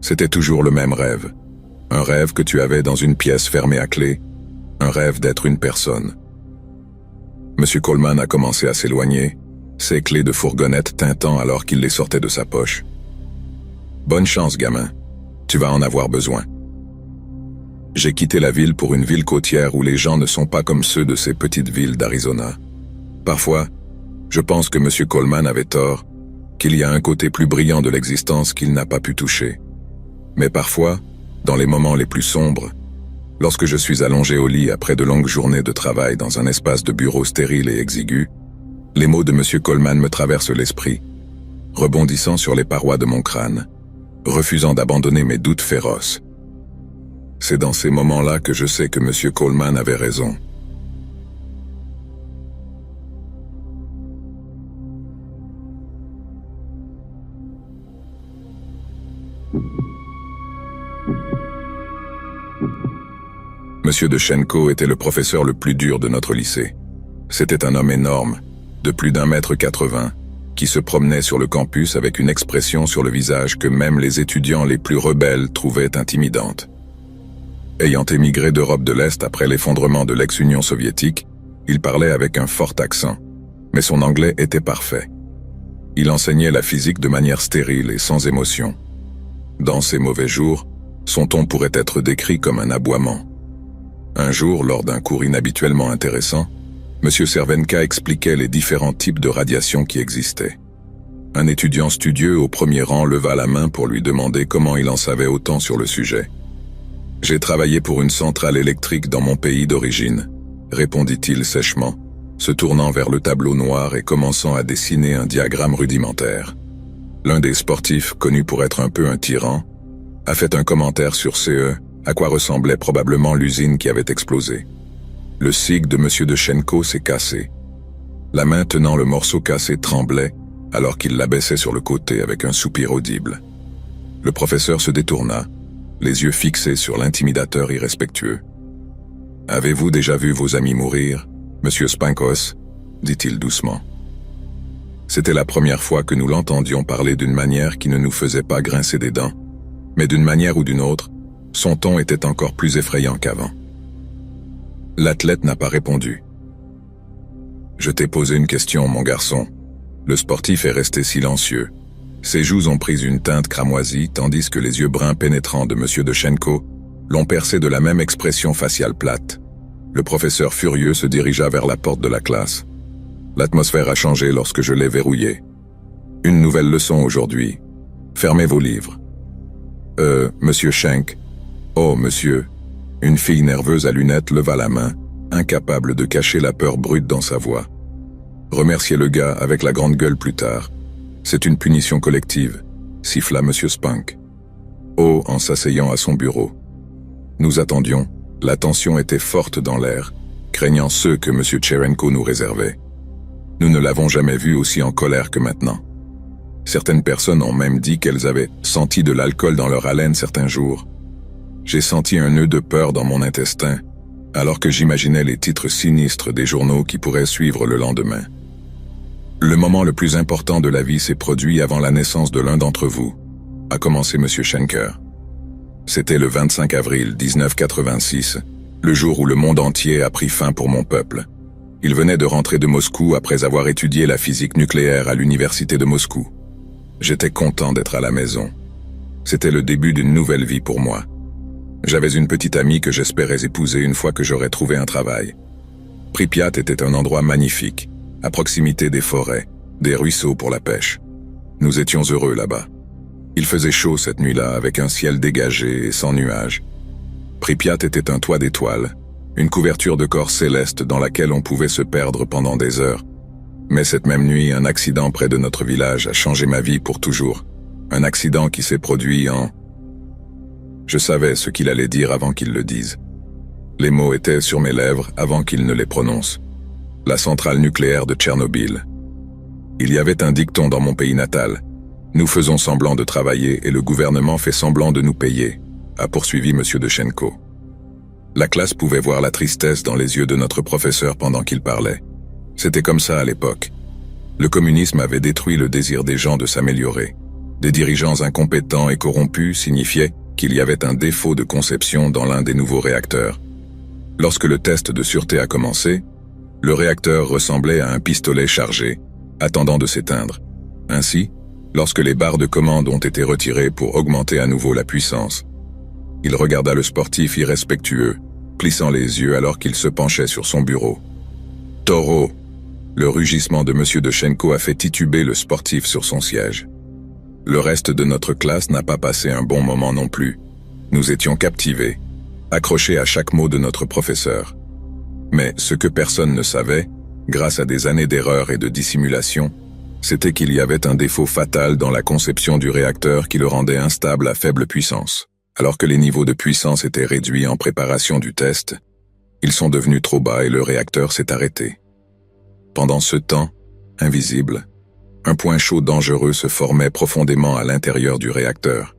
C'était toujours le même rêve. Un rêve que tu avais dans une pièce fermée à clé, un rêve d'être une personne. Monsieur Coleman a commencé à s'éloigner, ses clés de fourgonnette tintant alors qu'il les sortait de sa poche. Bonne chance, gamin. Tu vas en avoir besoin. J'ai quitté la ville pour une ville côtière où les gens ne sont pas comme ceux de ces petites villes d'Arizona. Parfois, je pense que M. Coleman avait tort, qu'il y a un côté plus brillant de l'existence qu'il n'a pas pu toucher. Mais parfois, dans les moments les plus sombres, Lorsque je suis allongé au lit après de longues journées de travail dans un espace de bureau stérile et exigu, les mots de M. Coleman me traversent l'esprit, rebondissant sur les parois de mon crâne, refusant d'abandonner mes doutes féroces. C'est dans ces moments-là que je sais que M. Coleman avait raison. M. Deschenko était le professeur le plus dur de notre lycée. C'était un homme énorme, de plus d'1,80 m, qui se promenait sur le campus avec une expression sur le visage que même les étudiants les plus rebelles trouvaient intimidante. Ayant émigré d'Europe de l'Est après l'effondrement de l'ex-Union soviétique, il parlait avec un fort accent, mais son anglais était parfait. Il enseignait la physique de manière stérile et sans émotion. Dans ses mauvais jours, son ton pourrait être décrit comme un aboiement. Un jour, lors d'un cours inhabituellement intéressant, M. Cervenka expliquait les différents types de radiation qui existaient. Un étudiant studieux au premier rang leva la main pour lui demander comment il en savait autant sur le sujet. « J'ai travaillé pour une centrale électrique dans mon pays d'origine », répondit-il sèchement, se tournant vers le tableau noir et commençant à dessiner un diagramme rudimentaire. L'un des sportifs, connu pour être un peu un tyran, a fait un commentaire sur CE, à quoi ressemblait probablement l'usine qui avait explosé. Le cig de M. Deschenko s'est cassé. La main tenant le morceau cassé tremblait, alors qu'il l'abaissait sur le côté avec un soupir audible. Le professeur se détourna, les yeux fixés sur l'intimidateur irrespectueux. « Avez-vous déjà vu vos amis mourir, Monsieur Spankos ?» dit-il doucement. C'était la première fois que nous l'entendions parler d'une manière qui ne nous faisait pas grincer des dents, mais d'une manière ou d'une autre, son ton était encore plus effrayant qu'avant. L'athlète n'a pas répondu. « Je t'ai posé une question, mon garçon. » Le sportif est resté silencieux. Ses joues ont pris une teinte cramoisie, tandis que les yeux bruns pénétrants de M. Deschenko l'ont percé de la même expression faciale plate. Le professeur furieux se dirigea vers la porte de la classe. L'atmosphère a changé lorsque je l'ai verrouillé. « Une nouvelle leçon aujourd'hui. Fermez vos livres. »« Monsieur Schenk. »« Oh, monsieur. » Une fille nerveuse à lunettes leva la main, incapable de cacher la peur brute dans sa voix. « Remerciez le gars avec la grande gueule plus tard. C'est une punition collective, » siffla Monsieur Spunk. Oh, en s'asseyant à son bureau. Nous attendions, la tension était forte dans l'air, craignant ceux que M. Tcherenko nous réservait. Nous ne l'avons jamais vu aussi en colère que maintenant. Certaines personnes ont même dit qu'elles avaient senti de l'alcool dans leur haleine certains jours. J'ai senti un nœud de peur dans mon intestin, alors que j'imaginais les titres sinistres des journaux qui pourraient suivre le lendemain. Le moment le plus important de la vie s'est produit avant la naissance de l'un d'entre vous, a commencé M. Schenker. C'était le 25 avril 1986, le jour où le monde entier a pris fin pour mon peuple. Il venait de rentrer de Moscou après avoir étudié la physique nucléaire à l'université de Moscou. J'étais content d'être à la maison. C'était le début d'une nouvelle vie pour moi. J'avais une petite amie que j'espérais épouser une fois que j'aurais trouvé un travail. Pripyat était un endroit magnifique, à proximité des forêts, des ruisseaux pour la pêche. Nous étions heureux là-bas. Il faisait chaud cette nuit-là avec un ciel dégagé et sans nuages. Pripyat était un toit d'étoiles, une couverture de corps céleste dans laquelle on pouvait se perdre pendant des heures. Mais cette même nuit, un accident près de notre village a changé ma vie pour toujours. Un accident qui s'est produit en... Je savais ce qu'il allait dire avant qu'il le dise. Les mots étaient sur mes lèvres avant qu'il ne les prononce. La centrale nucléaire de Tchernobyl. Il y avait un dicton dans mon pays natal. Nous faisons semblant de travailler et le gouvernement fait semblant de nous payer, a poursuivi M. Deschenko. La classe pouvait voir la tristesse dans les yeux de notre professeur pendant qu'il parlait. C'était comme ça à l'époque. Le communisme avait détruit le désir des gens de s'améliorer. Des dirigeants incompétents et corrompus signifiaient qu'il y avait un défaut de conception dans l'un des nouveaux réacteurs. Lorsque le test de sûreté a commencé, le réacteur ressemblait à un pistolet chargé, attendant de s'éteindre. Ainsi, lorsque les barres de commande ont été retirées pour augmenter à nouveau la puissance, il regarda le sportif irrespectueux, plissant les yeux alors qu'il se penchait sur son bureau. « Taureau !» Le rugissement de M. Deschenko a fait tituber le sportif sur son siège. Le reste de notre classe n'a pas passé un bon moment non plus. Nous étions captivés. accrochés à chaque mot de notre professeur. Mais ce que personne ne savait, grâce à des années d'erreurs et de dissimulation, c'était qu'il y avait un défaut fatal dans la conception du réacteur qui le rendait instable à faible puissance. Alors que les niveaux de puissance étaient réduits en préparation du test, ils sont devenus trop bas et le réacteur s'est arrêté. Pendant ce temps, invisible, un point chaud dangereux se formait profondément à l'intérieur du réacteur.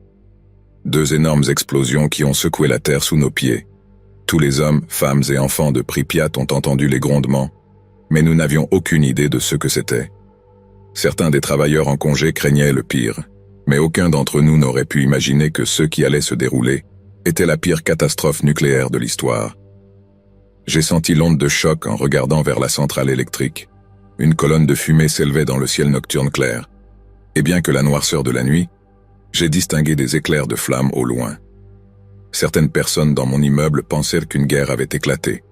2 énormes explosions qui ont secoué la terre sous nos pieds. Tous les hommes, femmes et enfants de Pripyat ont entendu les grondements, mais nous n'avions aucune idée de ce que c'était. Certains des travailleurs en congé craignaient le pire, mais aucun d'entre nous n'aurait pu imaginer que ce qui allait se dérouler était la pire catastrophe nucléaire de l'histoire. J'ai senti l'onde de choc en regardant vers la centrale électrique. Une colonne de fumée s'élevait dans le ciel nocturne clair, et bien que la noirceur de la nuit, j'ai distingué des éclairs de flammes au loin. Certaines personnes dans mon immeuble pensaient qu'une guerre avait éclaté.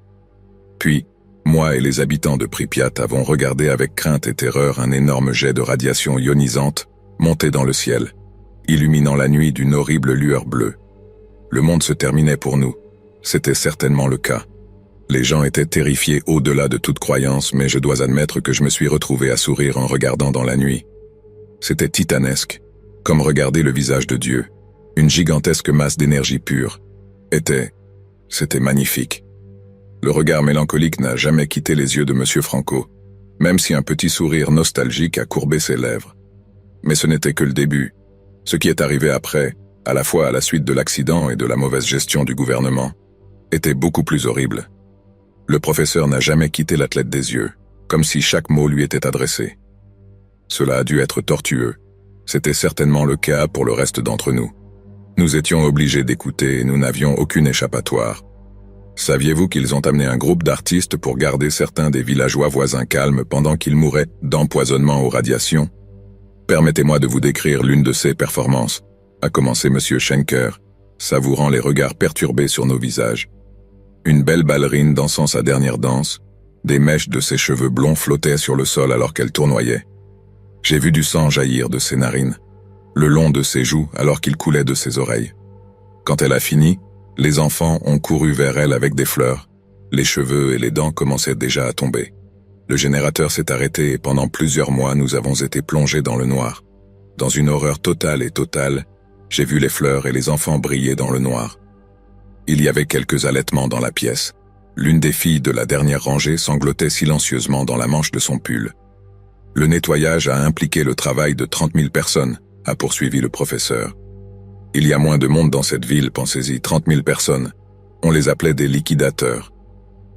Puis, moi et les habitants de Pripyat avons regardé avec crainte et terreur un énorme jet de radiation ionisante monter dans le ciel, illuminant la nuit d'une horrible lueur bleue. Le monde se terminait pour nous. C'était certainement le cas. Les gens étaient terrifiés au-delà de toute croyance, mais je dois admettre que je me suis retrouvé à sourire en regardant dans la nuit. C'était titanesque, comme regarder le visage de Dieu. Une gigantesque masse d'énergie pure. C'était magnifique. Le regard mélancolique n'a jamais quitté les yeux de M. Franco, même si un petit sourire nostalgique a courbé ses lèvres. Mais ce n'était que le début. Ce qui est arrivé après, à la fois à la suite de l'accident et de la mauvaise gestion du gouvernement, était beaucoup plus horrible. Le professeur n'a jamais quitté l'athlète des yeux, comme si chaque mot lui était adressé. Cela a dû être tortueux. C'était certainement le cas pour le reste d'entre nous. Nous étions obligés d'écouter et nous n'avions aucune échappatoire. Saviez-vous qu'ils ont amené un groupe d'artistes pour garder certains des villageois voisins calmes pendant qu'ils mouraient d'empoisonnement aux radiations? Permettez-moi de vous décrire l'une de ces performances, a commencé M. Schenker, savourant les regards perturbés sur nos visages. Une belle ballerine dansant sa dernière danse, des mèches de ses cheveux blonds flottaient sur le sol alors qu'elle tournoyait. J'ai vu du sang jaillir de ses narines, le long de ses joues alors qu'il coulait de ses oreilles. Quand elle a fini, les enfants ont couru vers elle avec des fleurs. Les cheveux et les dents commençaient déjà à tomber. Le générateur s'est arrêté et pendant plusieurs mois nous avons été plongés dans le noir. Dans une horreur totale, j'ai vu les fleurs et les enfants briller dans le noir. Il y avait quelques halètements dans la pièce. L'une des filles de la dernière rangée sanglotait silencieusement dans la manche de son pull. Le nettoyage a impliqué le travail de 30 000 personnes, a poursuivi le professeur. Il y a moins de monde dans cette ville, pensez-y, 30 000 personnes. On les appelait des liquidateurs.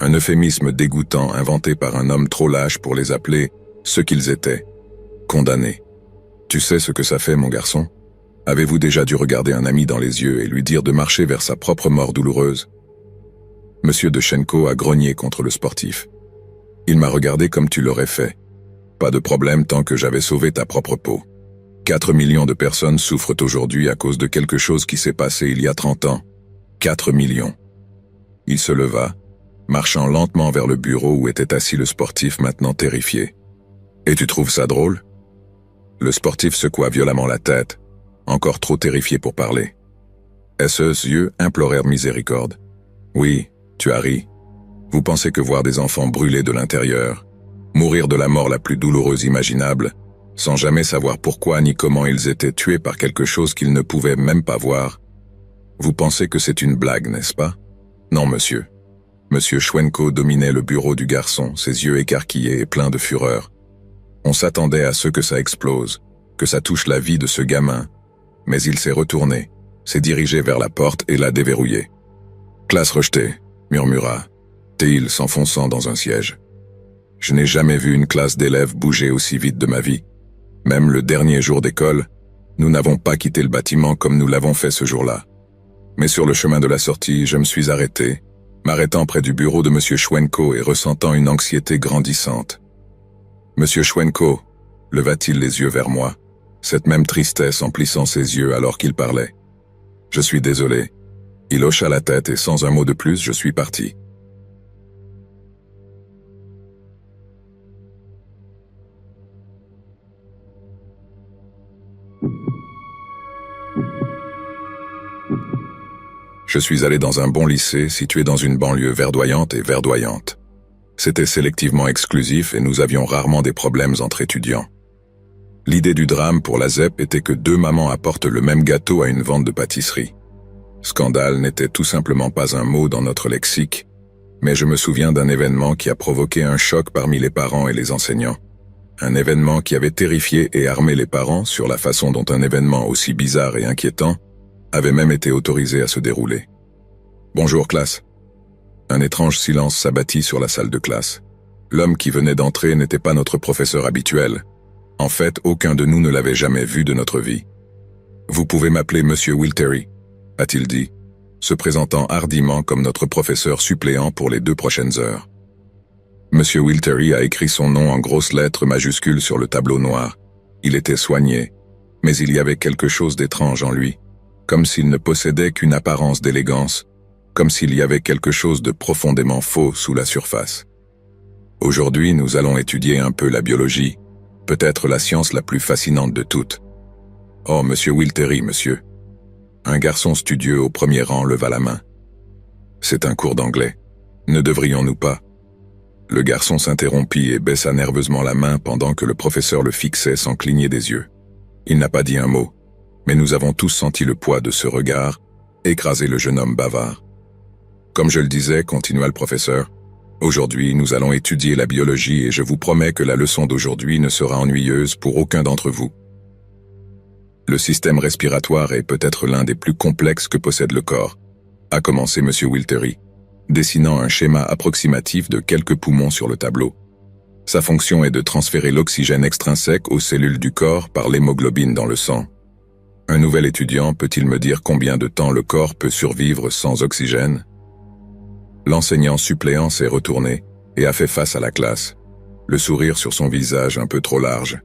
Un euphémisme dégoûtant inventé par un homme trop lâche pour les appeler ce qu'ils étaient, condamnés. Tu sais ce que ça fait, mon garçon? Avez-vous déjà dû regarder un ami dans les yeux et lui dire de marcher vers sa propre mort douloureuse? Monsieur de Schenko a grogné contre le sportif. Il m'a regardé comme tu l'aurais fait. Pas de problème tant que j'avais sauvé ta propre peau. 4 millions de personnes souffrent aujourd'hui à cause de quelque chose qui s'est passé il y a 30 ans. 4 millions. Il se leva, marchant lentement vers le bureau où était assis le sportif maintenant terrifié. Et tu trouves ça drôle? Le sportif secoua violemment la tête, encore trop terrifié pour parler. Ses yeux implorèrent miséricorde. Oui, tu as ri. Vous pensez que voir des enfants brûler de l'intérieur, mourir de la mort la plus douloureuse imaginable, sans jamais savoir pourquoi ni comment ils étaient tués par quelque chose qu'ils ne pouvaient même pas voir, vous pensez que c'est une blague, n'est-ce pas? Non, monsieur. Monsieur Schwenko dominait le bureau du garçon, ses yeux écarquillés et pleins de fureur. On s'attendait à ce que ça explose, que ça touche la vie de ce gamin, mais il s'est retourné, s'est dirigé vers la porte et l'a déverrouillée. Classe rejetée, murmura Théil s'enfonçant dans un siège. Je n'ai jamais vu une classe d'élèves bouger aussi vite de ma vie. Même le dernier jour d'école, nous n'avons pas quitté le bâtiment comme nous l'avons fait ce jour-là. Mais sur le chemin de la sortie, je me suis arrêté, m'arrêtant près du bureau de M. Schwenko et ressentant une anxiété grandissante. Monsieur Schwenko, leva-t-il les yeux vers moi, cette même tristesse en plissant ses yeux alors qu'il parlait. Je suis désolé. Il hocha la tête et sans un mot de plus, je suis parti. Je suis allé dans un bon lycée situé dans une banlieue verdoyante et verdoyante. C'était sélectivement exclusif et nous avions rarement des problèmes entre étudiants. L'idée du drame pour la ZEP était que deux mamans apportent le même gâteau à une vente de pâtisserie. Scandale n'était tout simplement pas un mot dans notre lexique, mais je me souviens d'un événement qui a provoqué un choc parmi les parents et les enseignants. Un événement qui avait terrifié et armé les parents sur la façon dont un événement aussi bizarre et inquiétant avait même été autorisé à se dérouler. « Bonjour classe ». Un étrange silence s'abattit sur la salle de classe. L'homme qui venait d'entrer n'était pas notre professeur habituel. En fait, aucun de nous ne l'avait jamais vu de notre vie. « Vous pouvez m'appeler Monsieur Wilteri », a-t-il dit, se présentant hardiment comme notre professeur suppléant pour les 2 prochaines heures. Monsieur Wilteri a écrit son nom en grosses lettres majuscules sur le tableau noir. Il était soigné, mais il y avait quelque chose d'étrange en lui, comme s'il ne possédait qu'une apparence d'élégance, comme s'il y avait quelque chose de profondément faux sous la surface. Aujourd'hui, nous allons étudier un peu la biologie, peut-être la science la plus fascinante de toutes. « Oh, Monsieur Wilteri, monsieur !» Un garçon studieux au premier rang leva la main. « C'est un cours d'anglais. Ne devrions-nous pas ?» Le garçon s'interrompit et baissa nerveusement la main pendant que le professeur le fixait sans cligner des yeux. Il n'a pas dit un mot, mais nous avons tous senti le poids de ce regard écraser le jeune homme bavard. « Comme je le disais, continua le professeur, aujourd'hui nous allons étudier la biologie et je vous promets que la leçon d'aujourd'hui ne sera ennuyeuse pour aucun d'entre vous. Le système respiratoire est peut-être l'un des plus complexes que possède le corps, a commencé M. Wilteri, dessinant un schéma approximatif de quelques poumons sur le tableau. Sa fonction est de transférer l'oxygène extrinsèque aux cellules du corps par l'hémoglobine dans le sang. Un nouvel étudiant peut-il me dire combien de temps le corps peut survivre sans oxygène? L'enseignant suppléant s'est retourné et a fait face à la classe, le sourire sur son visage un peu trop large,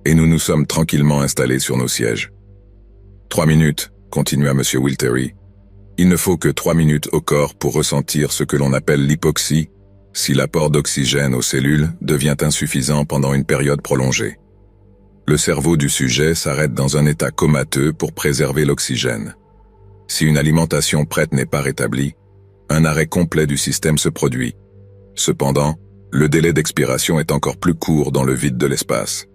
et nous nous sommes tranquillement installés sur nos sièges. 3 minutes, continua M. Wilteri. Il ne faut que 3 minutes au corps pour ressentir ce que l'on appelle l'hypoxie, si l'apport d'oxygène aux cellules devient insuffisant pendant une période prolongée. Le cerveau du sujet s'arrête dans un état comateux pour préserver l'oxygène. Si une alimentation prête n'est pas rétablie, un arrêt complet du système se produit. Cependant, le délai d'expiration est encore plus court dans le vide de l'espace.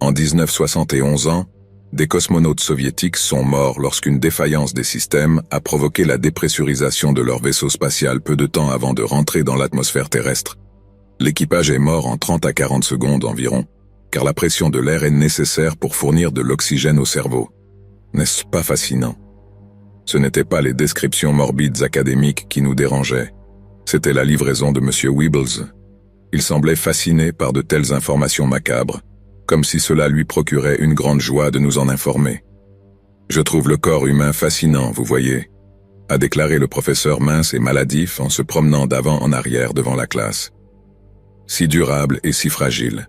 En 1971 ans, des cosmonautes soviétiques sont morts lorsqu'une défaillance des systèmes a provoqué la dépressurisation de leur vaisseau spatial peu de temps avant de rentrer dans l'atmosphère terrestre. L'équipage est mort en 30 à 40 secondes environ, car la pression de l'air est nécessaire pour fournir de l'oxygène au cerveau. N'est-ce pas fascinant? Ce n'étaient pas les descriptions morbides académiques qui nous dérangeaient, c'était la livraison de M. Weebles. Il semblait fasciné par de telles informations macabres, comme si cela lui procurait une grande joie de nous en informer. « Je trouve le corps humain fascinant, vous voyez », a déclaré le professeur mince et maladif en se promenant d'avant en arrière devant la classe. « Si durable et si fragile.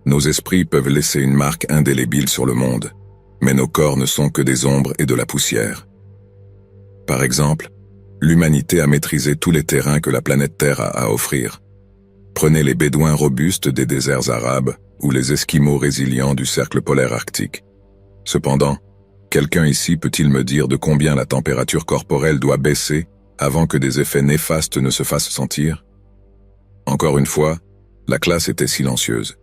Nos esprits peuvent laisser une marque indélébile sur le monde, mais nos corps ne sont que des ombres et de la poussière. Par exemple, l'humanité a maîtrisé tous les terrains que la planète Terre a à offrir. Prenez les bédouins robustes des déserts arabes ou les esquimaux résilients du cercle polaire arctique. Cependant, quelqu'un ici peut-il me dire de combien la température corporelle doit baisser avant que des effets néfastes ne se fassent sentir? Encore une fois, la classe était silencieuse.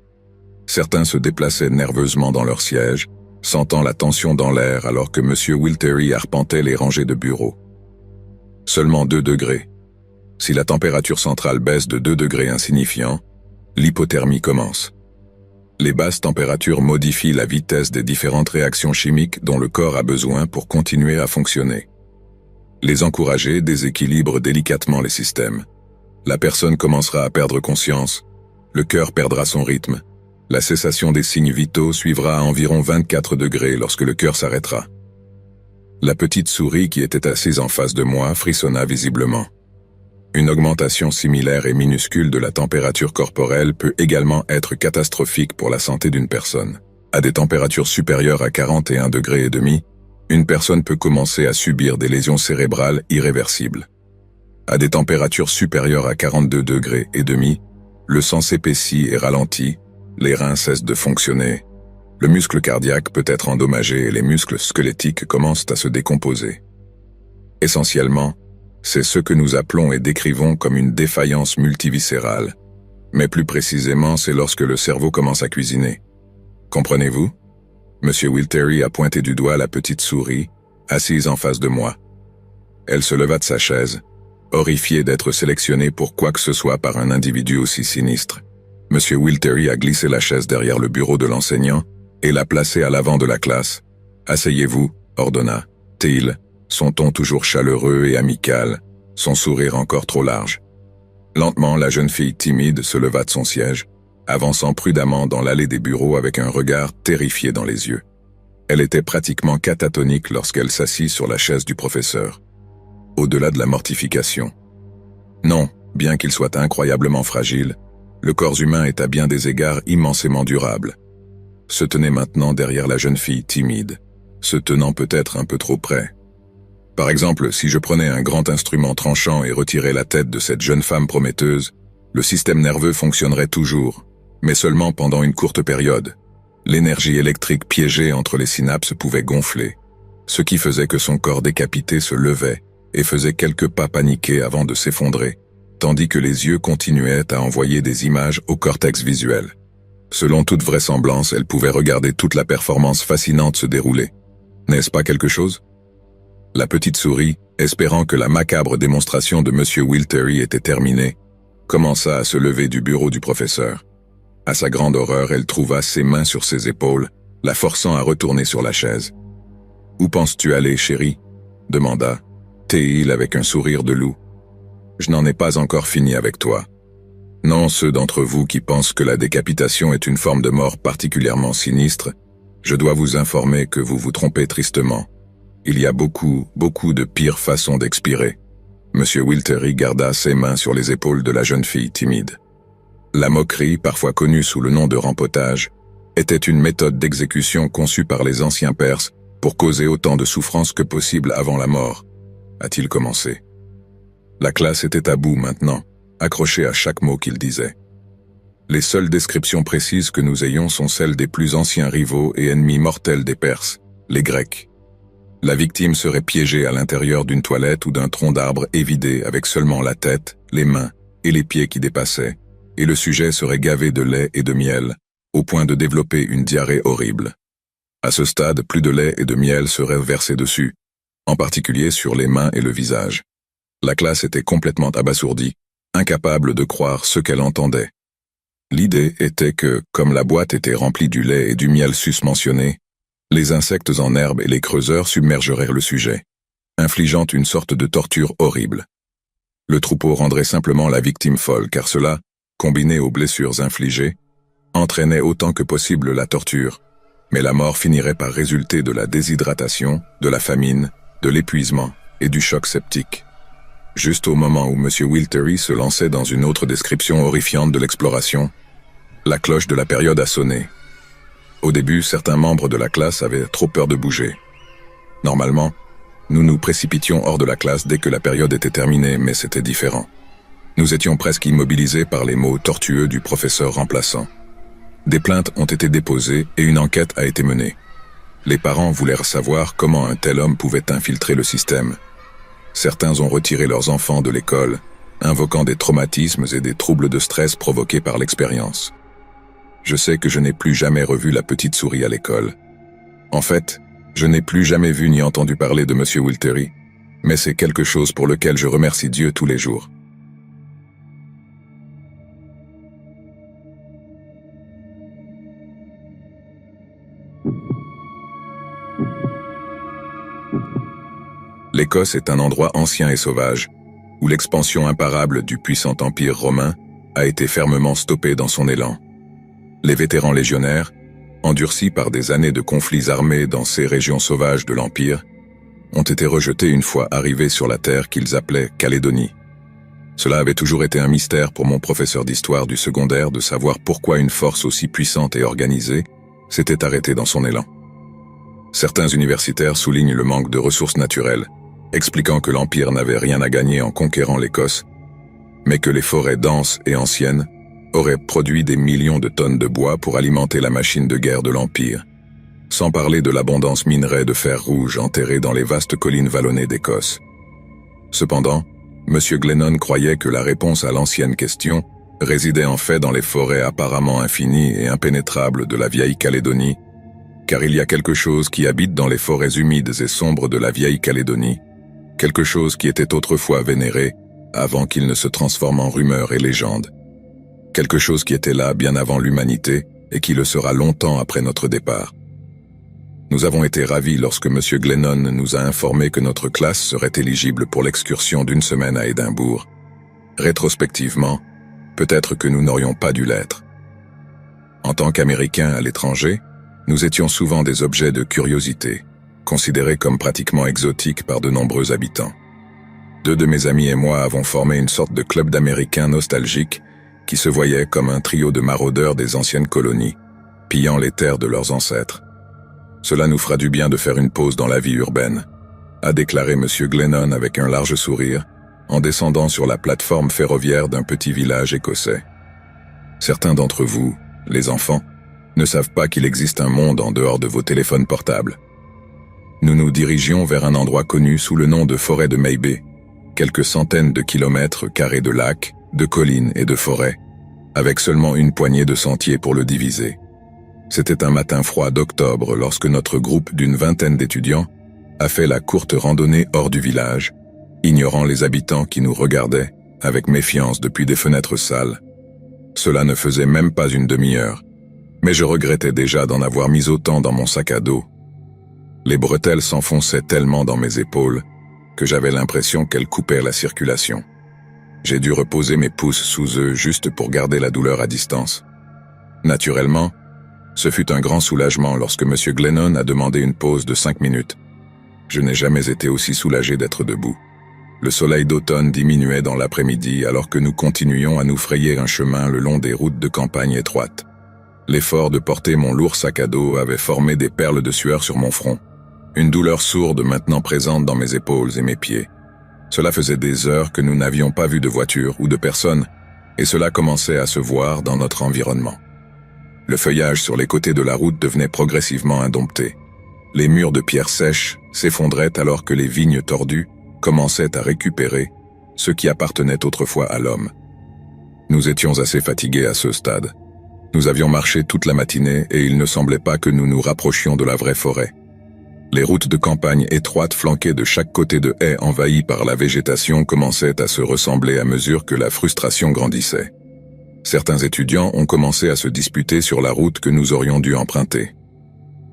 Certains se déplaçaient nerveusement dans leur siège, sentant la tension dans l'air alors que M. Wilteri arpentait les rangées de bureaux. Seulement 2 degrés. Si la température centrale baisse de 2 degrés insignifiants, l'hypothermie commence. Les basses températures modifient la vitesse des différentes réactions chimiques dont le corps a besoin pour continuer à fonctionner. Les encourager déséquilibrent délicatement les systèmes. La personne commencera à perdre conscience, le cœur perdra son rythme, la cessation des signes vitaux suivra à environ 24 degrés lorsque le cœur s'arrêtera. La petite souris qui était assise en face de moi frissonna visiblement. Une augmentation similaire et minuscule de la température corporelle peut également être catastrophique pour la santé d'une personne. À des températures supérieures à 41,5 degrés, une personne peut commencer à subir des lésions cérébrales irréversibles. À des températures supérieures à 42,5 degrés, le sang s'épaissit et ralentit, les reins cessent de fonctionner, le muscle cardiaque peut être endommagé et les muscles squelettiques commencent à se décomposer. Essentiellement, c'est ce que nous appelons et décrivons comme une défaillance multiviscérale. Mais plus précisément, c'est lorsque le cerveau commence à cuisiner. Comprenez-vous? Monsieur Wilteri a pointé du doigt la petite souris, assise en face de moi. Elle se leva de sa chaise, horrifiée d'être sélectionnée pour quoi que ce soit par un individu aussi sinistre. Monsieur Wilteri a glissé la chaise derrière le bureau de l'enseignant et l'a placée à l'avant de la classe. « Asseyez-vous », ordonna-t-il, son ton toujours chaleureux et amical, son sourire encore trop large. Lentement, la jeune fille timide se leva de son siège, avançant prudemment dans l'allée des bureaux avec un regard terrifié dans les yeux. Elle était pratiquement catatonique lorsqu'elle s'assit sur la chaise du professeur. Au-delà de la mortification. Non, bien qu'il soit incroyablement fragile, le corps humain est à bien des égards immensément durable. Se tenait maintenant derrière la jeune fille timide, se tenant peut-être un peu trop près. Par exemple, si je prenais un grand instrument tranchant et retirais la tête de cette jeune femme prometteuse, le système nerveux fonctionnerait toujours, mais seulement pendant une courte période. L'énergie électrique piégée entre les synapses pouvait gonfler, ce qui faisait que son corps décapité se levait et faisait quelques pas paniqués avant de s'effondrer, tandis que les yeux continuaient à envoyer des images au cortex visuel. Selon toute vraisemblance, elle pouvait regarder toute la performance fascinante se dérouler. N'est-ce pas quelque chose? La petite souris, espérant que la macabre démonstration de M. Wilteri était terminée, commença à se lever du bureau du professeur. À sa grande horreur, elle trouva ses mains sur ses épaules, la forçant à retourner sur la chaise. « Où penses-tu aller, chérie ?» demanda-t-il avec un sourire de loup. « Je n'en ai pas encore fini avec toi. Non, ceux d'entre vous qui pensent que la décapitation est une forme de mort particulièrement sinistre, je dois vous informer que vous vous trompez tristement. Il y a beaucoup de pires façons d'expirer. » Monsieur Wilteri garda ses mains sur les épaules de la jeune fille timide. La moquerie, parfois connue sous le nom de rempotage, était une méthode d'exécution conçue par les anciens Perses pour causer autant de souffrance que possible avant la mort, a-t-il commencé. La classe était à bout maintenant, accrochée à chaque mot qu'il disait. Les seules descriptions précises que nous ayons sont celles des plus anciens rivaux et ennemis mortels des Perses, les Grecs. La victime serait piégée à l'intérieur d'une toilette ou d'un tronc d'arbre évidé avec seulement la tête, les mains et les pieds qui dépassaient, et le sujet serait gavé de lait et de miel, au point de développer une diarrhée horrible. À ce stade, plus de lait et de miel seraient versés dessus, en particulier sur les mains et le visage. La classe était complètement abasourdie, incapable de croire ce qu'elle entendait. L'idée était que, comme la boîte était remplie du lait et du miel susmentionnés, les insectes en herbe et les creuseurs submergeraient le sujet, infligeant une sorte de torture horrible. Le troupeau rendrait simplement la victime folle, car cela, combiné aux blessures infligées, entraînait autant que possible la torture, mais la mort finirait par résulter de la déshydratation, de la famine, de l'épuisement et du choc septique. Juste au moment où M. Wilteri se lançait dans une autre description horrifiante de l'exploration, la cloche de la période a sonné. Au début, certains membres de la classe avaient trop peur de bouger. Normalement, nous nous précipitions hors de la classe dès que la période était terminée, mais c'était différent. Nous étions presque immobilisés par les mots tortueux du professeur remplaçant. Des plaintes ont été déposées et une enquête a été menée. Les parents voulèrent savoir comment un tel homme pouvait infiltrer le système. Certains ont retiré leurs enfants de l'école, invoquant des traumatismes et des troubles de stress provoqués par l'expérience. Je sais que je n'ai plus jamais revu la petite souris à l'école. En fait, je n'ai plus jamais vu ni entendu parler de M. Wilteri, mais c'est quelque chose pour lequel je remercie Dieu tous les jours. L'Écosse est un endroit ancien et sauvage, où l'expansion imparable du puissant empire romain a été fermement stoppée dans son élan. Les vétérans légionnaires, endurcis par des années de conflits armés dans ces régions sauvages de l'Empire, ont été rejetés une fois arrivés sur la terre qu'ils appelaient Calédonie. Cela avait toujours été un mystère pour mon professeur d'histoire du secondaire de savoir pourquoi une force aussi puissante et organisée s'était arrêtée dans son élan. Certains universitaires soulignent le manque de ressources naturelles, expliquant que l'Empire n'avait rien à gagner en conquérant l'Écosse, mais que les forêts denses et anciennes auraient produit des millions de tonnes de bois pour alimenter la machine de guerre de l'Empire, sans parler de l'abondance minerai de fer rouge enterrée dans les vastes collines vallonnées d'Écosse. Cependant, M. Glennon croyait que la réponse à l'ancienne question résidait en fait dans les forêts apparemment infinies et impénétrables de la Vieille-Calédonie, car il y a quelque chose qui habite dans les forêts humides et sombres de la Vieille-Calédonie, quelque chose qui était autrefois vénéré avant qu'il ne se transforme en rumeur et légende, quelque chose qui était là bien avant l'humanité et qui le sera longtemps après notre départ. Nous avons été ravis lorsque M. Glennon nous a informé que notre classe serait éligible pour l'excursion d'une semaine à Édimbourg. Rétrospectivement, peut-être que nous n'aurions pas dû l'être. En tant qu'Américains à l'étranger, nous étions souvent des objets de curiosité, considérés comme pratiquement exotiques par de nombreux habitants. 2 de mes amis et moi avons formé une sorte de club d'Américains nostalgiques qui se voyait comme un trio de maraudeurs des anciennes colonies, pillant les terres de leurs ancêtres. Cela nous fera du bien de faire une pause dans la vie urbaine, a déclaré M. Glennon avec un large sourire, en descendant sur la plateforme ferroviaire d'un petit village écossais. Certains d'entre vous, les enfants, ne savent pas qu'il existe un monde en dehors de vos téléphones portables. Nous nous dirigions vers un endroit connu sous le nom de forêt de May Bay, quelques centaines de kilomètres carrés de lacs, de collines et de forêts, avec seulement une poignée de sentiers pour le diviser. C'était un matin froid d'octobre lorsque notre groupe d'une vingtaine d'étudiants a fait la courte randonnée hors du village, ignorant les habitants qui nous regardaient avec méfiance depuis des fenêtres sales. Cela ne faisait même pas une demi-heure, mais je regrettais déjà d'en avoir mis autant dans mon sac à dos. Les bretelles s'enfonçaient tellement dans mes épaules que j'avais l'impression qu'elles coupaient la circulation. J'ai dû reposer mes pouces sous eux juste pour garder la douleur à distance. Naturellement, ce fut un grand soulagement lorsque M. Glennon a demandé une pause de 5 minutes. Je n'ai jamais été aussi soulagé d'être debout. Le soleil d'automne diminuait dans l'après-midi alors que nous continuions à nous frayer un chemin le long des routes de campagne étroites. L'effort de porter mon lourd sac à dos avait formé des perles de sueur sur mon front, une douleur sourde maintenant présente dans mes épaules et mes pieds. Cela faisait des heures que nous n'avions pas vu de voiture ou de personne, et cela commençait à se voir dans notre environnement. Le feuillage sur les côtés de la route devenait progressivement indompté. Les murs de pierres sèches s'effondraient alors que les vignes tordues commençaient à récupérer ce qui appartenait autrefois à l'homme. Nous étions assez fatigués à ce stade. Nous avions marché toute la matinée et il ne semblait pas que nous nous rapprochions de la vraie forêt. Les routes de campagne étroites flanquées de chaque côté de haies envahies par la végétation commençaient à se ressembler à mesure que la frustration grandissait. Certains étudiants ont commencé à se disputer sur la route que nous aurions dû emprunter.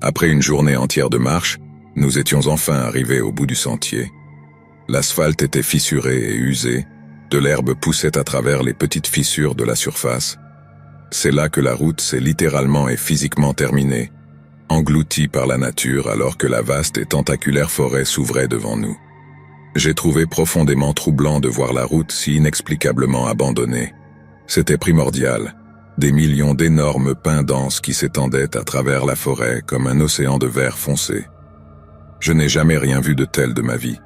Après une journée entière de marche, nous étions enfin arrivés au bout du sentier. L'asphalte était fissuré et usé, de l'herbe poussait à travers les petites fissures de la surface. C'est là que la route s'est littéralement et physiquement terminée, engloutie par la nature alors que la vaste et tentaculaire forêt s'ouvrait devant nous. J'ai trouvé profondément troublant de voir la route si inexplicablement abandonnée. C'était primordial, des millions d'énormes pins denses qui s'étendaient à travers la forêt comme un océan de verre foncé. Je n'ai jamais rien vu de tel de ma vie.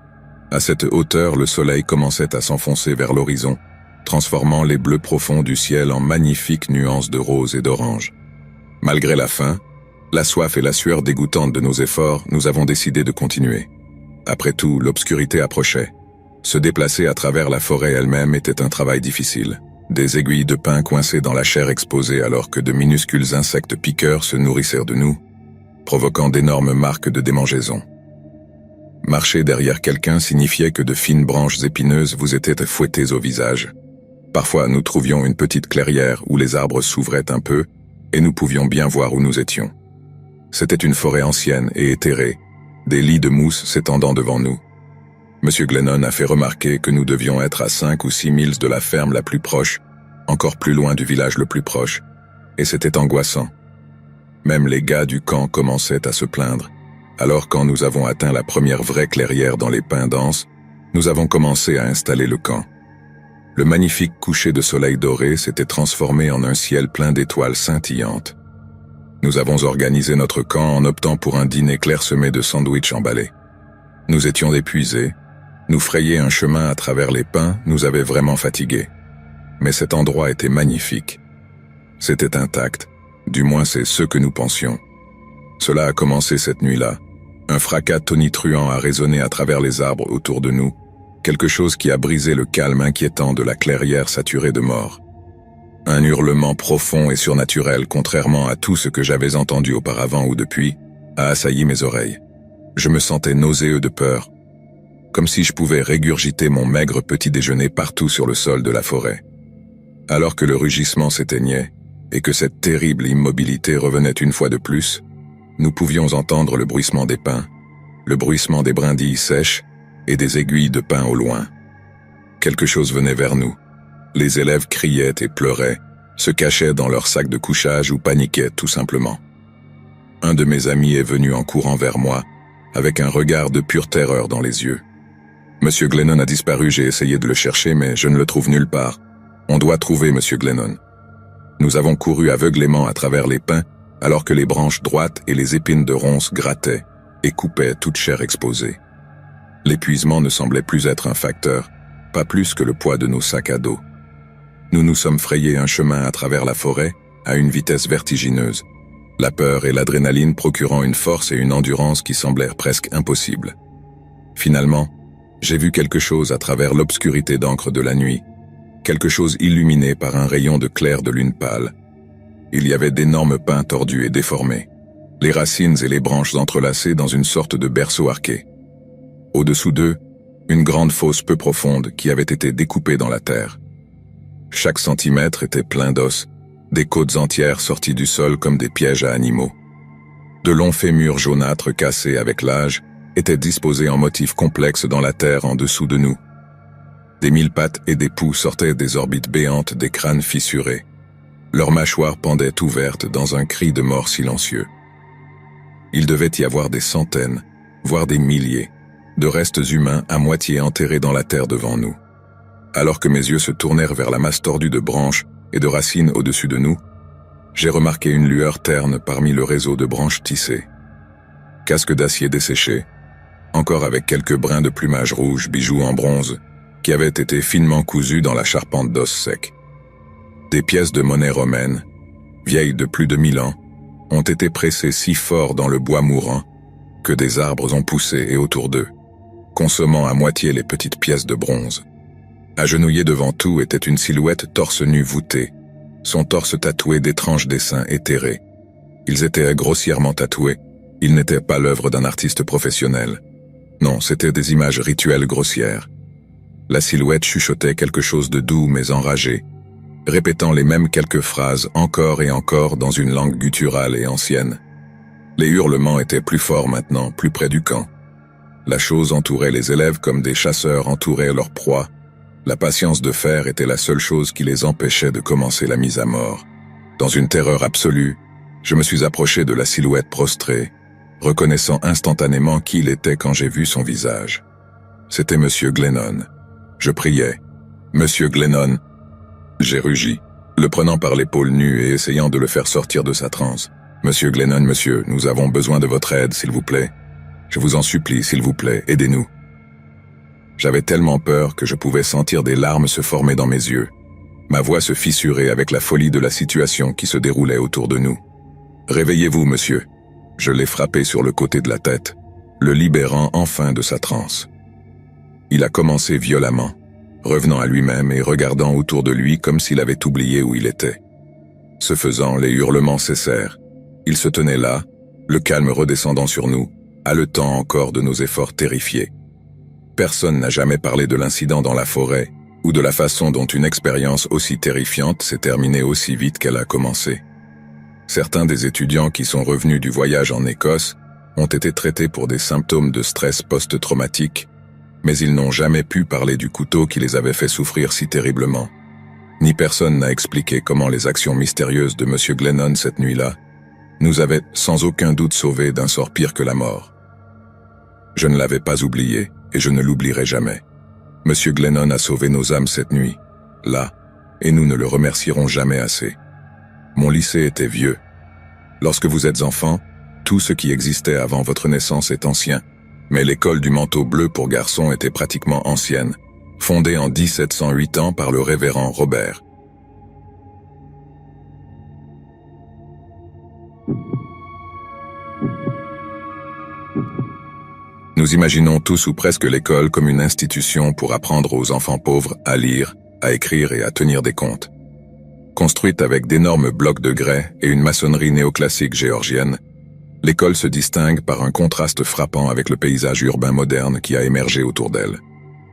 À cette hauteur, le soleil commençait à s'enfoncer vers l'horizon, transformant les bleus profonds du ciel en magnifiques nuances de rose et d'orange. Malgré la faim, la soif et la sueur dégoûtante de nos efforts, nous avons décidé de continuer. Après tout, l'obscurité approchait. Se déplacer à travers la forêt elle-même était un travail difficile. Des aiguilles de pin coincées dans la chair exposée alors que de minuscules insectes piqueurs se nourrissaient de nous, provoquant d'énormes marques de démangeaison. Marcher derrière quelqu'un signifiait que de fines branches épineuses vous étaient fouettées au visage. Parfois, nous trouvions une petite clairière où les arbres s'ouvraient un peu et nous pouvions bien voir où nous étions. C'était une forêt ancienne et éthérée, des lits de mousse s'étendant devant nous. M. Glennon a fait remarquer que nous devions être à 5 ou 6 milles de la ferme la plus proche, encore plus loin du village le plus proche, et c'était angoissant. Même les gars du camp commençaient à se plaindre. Alors quand nous avons atteint la première vraie clairière dans les pins denses, nous avons commencé à installer le camp. Le magnifique coucher de soleil doré s'était transformé en un ciel plein d'étoiles scintillantes. Nous avons organisé notre camp en optant pour un dîner clairsemé de sandwichs emballés. Nous étions épuisés. Nous frayer un chemin à travers les pins nous avait vraiment fatigués. Mais cet endroit était magnifique. C'était intact, du moins c'est ce que nous pensions. Cela a commencé cette nuit-là. Un fracas tonitruant a résonné à travers les arbres autour de nous, Quelque chose qui a brisé le calme inquiétant de la clairière saturée de mort. Un hurlement profond et surnaturel, contrairement à tout ce que j'avais entendu auparavant ou depuis, a assailli mes oreilles. Je me sentais nauséeux de peur, comme si je pouvais régurgiter mon maigre petit déjeuner partout sur le sol de la forêt. Alors que le rugissement s'éteignait, et que cette terrible immobilité revenait une fois de plus, nous pouvions entendre le bruissement des pins, le bruissement des brindilles sèches et des aiguilles de pin au loin. Quelque chose venait vers nous. Les élèves criaient et pleuraient, se cachaient dans leurs sacs de couchage ou paniquaient tout simplement. Un de mes amis est venu en courant vers moi, avec un regard de pure terreur dans les yeux. Monsieur Glennon a disparu, j'ai essayé de le chercher, mais je ne le trouve nulle part. On doit trouver Monsieur Glennon. Nous avons couru aveuglément à travers les pins, alors que les branches droites et les épines de ronces grattaient et coupaient toute chair exposée. L'épuisement ne semblait plus être un facteur, pas plus que le poids de nos sacs à dos. Nous nous sommes frayés un chemin à travers la forêt, à une vitesse vertigineuse, la peur et l'adrénaline procurant une force et une endurance qui semblèrent presque impossibles. Finalement, j'ai vu quelque chose à travers l'obscurité d'encre de la nuit, quelque chose illuminé par un rayon de clair de lune pâle. Il y avait d'énormes pins tordus et déformés, les racines et les branches entrelacées dans une sorte de berceau arqué. Au-dessous d'eux, une grande fosse peu profonde qui avait été découpée dans la terre. Chaque centimètre était plein d'os, des côtes entières sorties du sol comme des pièges à animaux. De longs fémurs jaunâtres cassés avec l'âge étaient disposés en motifs complexes dans la terre en dessous de nous. Des mille pattes et des poux sortaient des orbites béantes des crânes fissurés. Leurs mâchoires pendaient ouvertes dans un cri de mort silencieux. Il devait y avoir des centaines, voire des milliers, de restes humains à moitié enterrés dans la terre devant nous. Alors que mes yeux se tournèrent vers la masse tordue de branches et de racines au-dessus de nous, j'ai remarqué une lueur terne parmi le réseau de branches tissées. Casques d'acier desséchés, encore avec quelques brins de plumage rouge, bijoux en bronze, qui avaient été finement cousus dans la charpente d'os secs. Des pièces de monnaie romaine, vieilles de plus de 1000 ans, ont été pressées si fort dans le bois mourant que des arbres ont poussé et autour d'eux, consommant à moitié les petites pièces de bronze. Agenouillé devant tout était une silhouette torse nu voûtée, son torse tatoué d'étranges dessins éthérés. Ils étaient grossièrement tatoués, ils n'étaient pas l'œuvre d'un artiste professionnel. Non, c'étaient des images rituelles grossières. La silhouette chuchotait quelque chose de doux mais enragé, répétant les mêmes quelques phrases encore et encore dans une langue gutturale et ancienne. Les hurlements étaient plus forts maintenant, plus près du camp. La chose entourait les élèves comme des chasseurs entouraient leur proie. La patience de fer était la seule chose qui les empêchait de commencer la mise à mort. Dans une terreur absolue, je me suis approché de la silhouette prostrée, reconnaissant instantanément qui il était quand j'ai vu son visage. C'était Monsieur Glennon. Je priais. « Monsieur Glennon !» J'ai rugi, le prenant par l'épaule nue et essayant de le faire sortir de sa transe. « Monsieur Glennon, monsieur, nous avons besoin de votre aide, s'il vous plaît. Je vous en supplie, s'il vous plaît, aidez-nous. » J'avais tellement peur que je pouvais sentir des larmes se former dans mes yeux. Ma voix se fissurait avec la folie de la situation qui se déroulait autour de nous. « Réveillez-vous, monsieur. » Je l'ai frappé sur le côté de la tête, le libérant enfin de sa transe. Il a commencé violemment, revenant à lui-même et regardant autour de lui comme s'il avait oublié où il était. Ce faisant, les hurlements cessèrent. Il se tenait là, le calme redescendant sur nous, haletant encore de nos efforts terrifiés. Personne n'a jamais parlé de l'incident dans la forêt, ou de la façon dont une expérience aussi terrifiante s'est terminée aussi vite qu'elle a commencé. Certains des étudiants qui sont revenus du voyage en Écosse ont été traités pour des symptômes de stress post-traumatique, mais ils n'ont jamais pu parler du couteau qui les avait fait souffrir si terriblement. Ni personne n'a expliqué comment les actions mystérieuses de M. Glennon cette nuit-là nous avaient sans aucun doute sauvés d'un sort pire que la mort. Je ne l'avais pas oublié, et je ne l'oublierai jamais. M. Glennon a sauvé nos âmes cette nuit, là, et nous ne le remercierons jamais assez. Mon lycée était vieux. Lorsque vous êtes enfant, tout ce qui existait avant votre naissance est ancien, mais l'école du manteau bleu pour garçons était pratiquement ancienne, fondée en 1708 ans par le révérend Robert. Nous Nous imaginons tous ou presque l'école comme une institution pour apprendre aux enfants pauvres à lire, à écrire et à tenir des comptes. Construite avec d'énormes blocs de grès et une maçonnerie néoclassique géorgienne, l'école se distingue par un contraste frappant avec le paysage urbain moderne qui a émergé autour d'elle.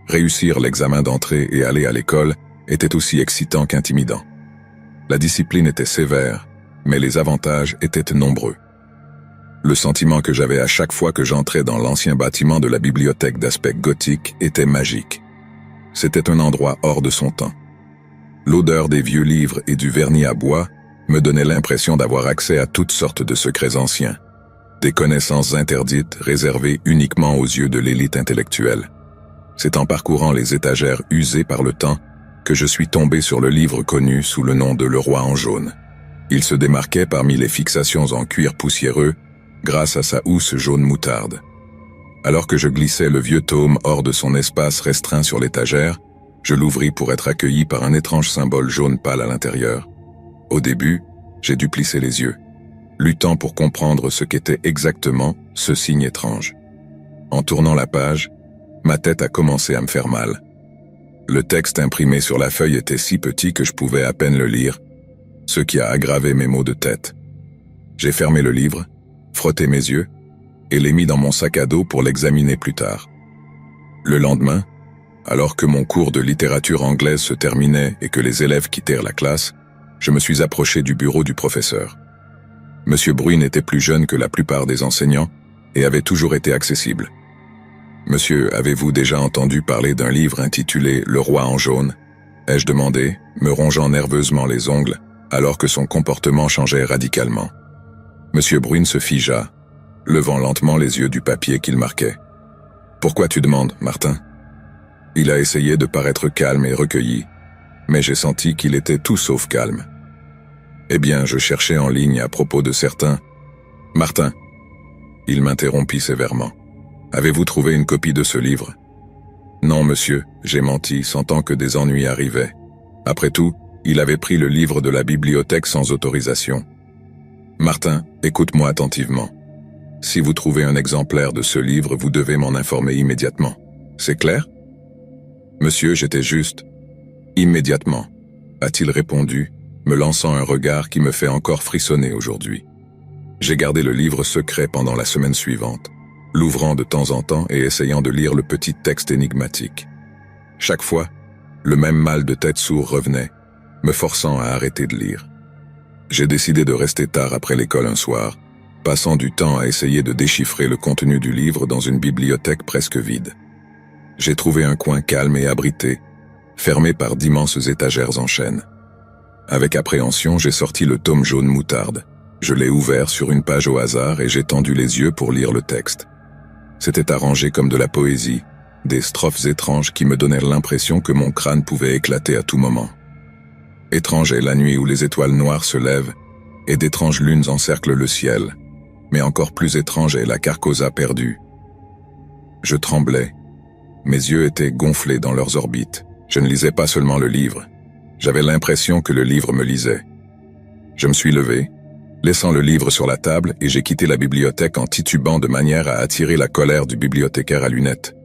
Réussir l'examen d'entrée et aller à l'école était aussi excitant qu'intimidant. La discipline était sévère, mais les avantages étaient nombreux. Le sentiment que j'avais à chaque fois que j'entrais dans l'ancien bâtiment de la bibliothèque d'aspect gothique était magique. C'était un endroit hors de son temps. L'odeur des vieux livres et du vernis à bois me donnait l'impression d'avoir accès à toutes sortes de secrets anciens. Des connaissances interdites réservées uniquement aux yeux de l'élite intellectuelle. C'est en parcourant les étagères usées par le temps que je suis tombé sur le livre connu sous le nom de Le Roi en jaune. Il se démarquait parmi les fixations en cuir poussiéreux grâce à sa housse jaune moutarde. Alors que je glissais le vieux tome hors de son espace restreint sur l'étagère, je l'ouvris pour être accueilli par un étrange symbole jaune pâle à l'intérieur. Au début, j'ai dû plisser les yeux, luttant pour comprendre ce qu'était exactement ce signe étrange. En tournant la page, ma tête a commencé à me faire mal. Le texte imprimé sur la feuille était si petit que je pouvais à peine le lire, ce qui a aggravé mes maux de tête. J'ai fermé le livre, frotté mes yeux, et l'ai mis dans mon sac à dos pour l'examiner plus tard. Le lendemain, alors que mon cours de littérature anglaise se terminait et que les élèves quittèrent la classe, je me suis approché du bureau du professeur. Monsieur Bruyn était plus jeune que la plupart des enseignants et avait toujours été accessible. « Monsieur, avez-vous déjà entendu parler d'un livre intitulé « Le Roi en jaune » ai-je demandé, me rongeant nerveusement les ongles, alors que son comportement changeait radicalement. Monsieur Bruyn se figea, levant lentement les yeux du papier qu'il marquait. « Pourquoi tu demandes, Martin ?» Il a essayé de paraître calme et recueilli, mais j'ai senti qu'il était tout sauf calme. « Eh bien, je cherchais en ligne à propos de certains... »« Martin !» Il m'interrompit sévèrement. « Avez-vous trouvé une copie de ce livre ?»« Non, monsieur, j'ai menti, sentant que des ennuis arrivaient. Après tout, il avait pris le livre de la bibliothèque sans autorisation. »« Martin, écoute-moi attentivement. Si vous trouvez un exemplaire de ce livre, vous devez m'en informer immédiatement. C'est clair ?» Monsieur, j'étais juste. Immédiatement, a-t-il répondu, me lançant un regard qui me fait encore frissonner aujourd'hui. J'ai gardé le livre secret pendant la semaine suivante, l'ouvrant de temps en temps et essayant de lire le petit texte énigmatique. Chaque fois, le même mal de tête sourd revenait, me forçant à arrêter de lire. J'ai décidé de rester tard après l'école un soir, passant du temps à essayer de déchiffrer le contenu du livre dans une bibliothèque presque vide. J'ai trouvé un coin calme et abrité, fermé par d'immenses étagères en chêne. Avec appréhension, j'ai sorti le tome jaune moutarde. Je l'ai ouvert sur une page au hasard et j'ai tendu les yeux pour lire le texte. C'était arrangé comme de la poésie, des strophes étranges qui me donnèrent l'impression que mon crâne pouvait éclater à tout moment. Étrange est la nuit où les étoiles noires se lèvent et d'étranges lunes encerclent le ciel, mais encore plus étrange est la Carcosa perdue. Je tremblais. Mes yeux étaient gonflés dans leurs orbites. Je ne lisais pas seulement le livre. J'avais l'impression que le livre me lisait. Je me suis levé, laissant le livre sur la table, et j'ai quitté la bibliothèque en titubant de manière à attirer la colère du bibliothécaire à lunettes.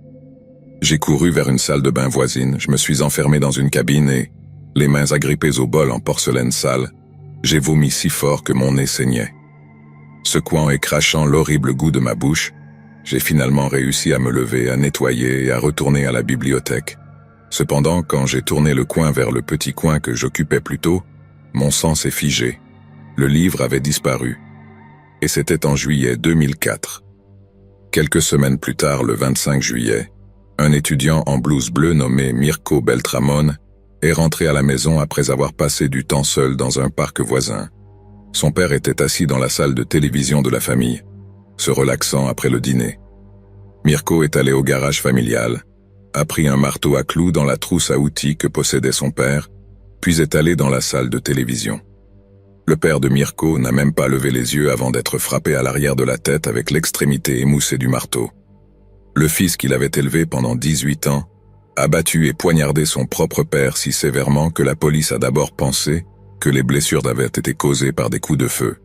J'ai couru vers une salle de bain voisine, je me suis enfermé dans une cabine et, les mains agrippées au bol en porcelaine sale, j'ai vomi si fort que mon nez saignait. Secouant et crachant l'horrible goût de ma bouche, j'ai finalement réussi à me lever, à nettoyer et à retourner à la bibliothèque. Cependant, quand j'ai tourné le coin vers le petit coin que j'occupais plus tôt, mon sang s'est figé. Le livre avait disparu. Et c'était en juillet 2004. Quelques semaines plus tard, le 25 juillet, un étudiant en blouse bleue nommé Mirko Beltramon est rentré à la maison après avoir passé du temps seul dans un parc voisin. Son père était assis dans la salle de télévision de la famille, se relaxant après le dîner. Mirko est allé au garage familial, a pris un marteau à clous dans la trousse à outils que possédait son père, puis est allé dans la salle de télévision. Le père de Mirko n'a même pas levé les yeux avant d'être frappé à l'arrière de la tête avec l'extrémité émoussée du marteau. Le fils qu'il avait élevé pendant 18 ans a battu et poignardé son propre père si sévèrement que la police a d'abord pensé que les blessures avaient été causées par des coups de feu.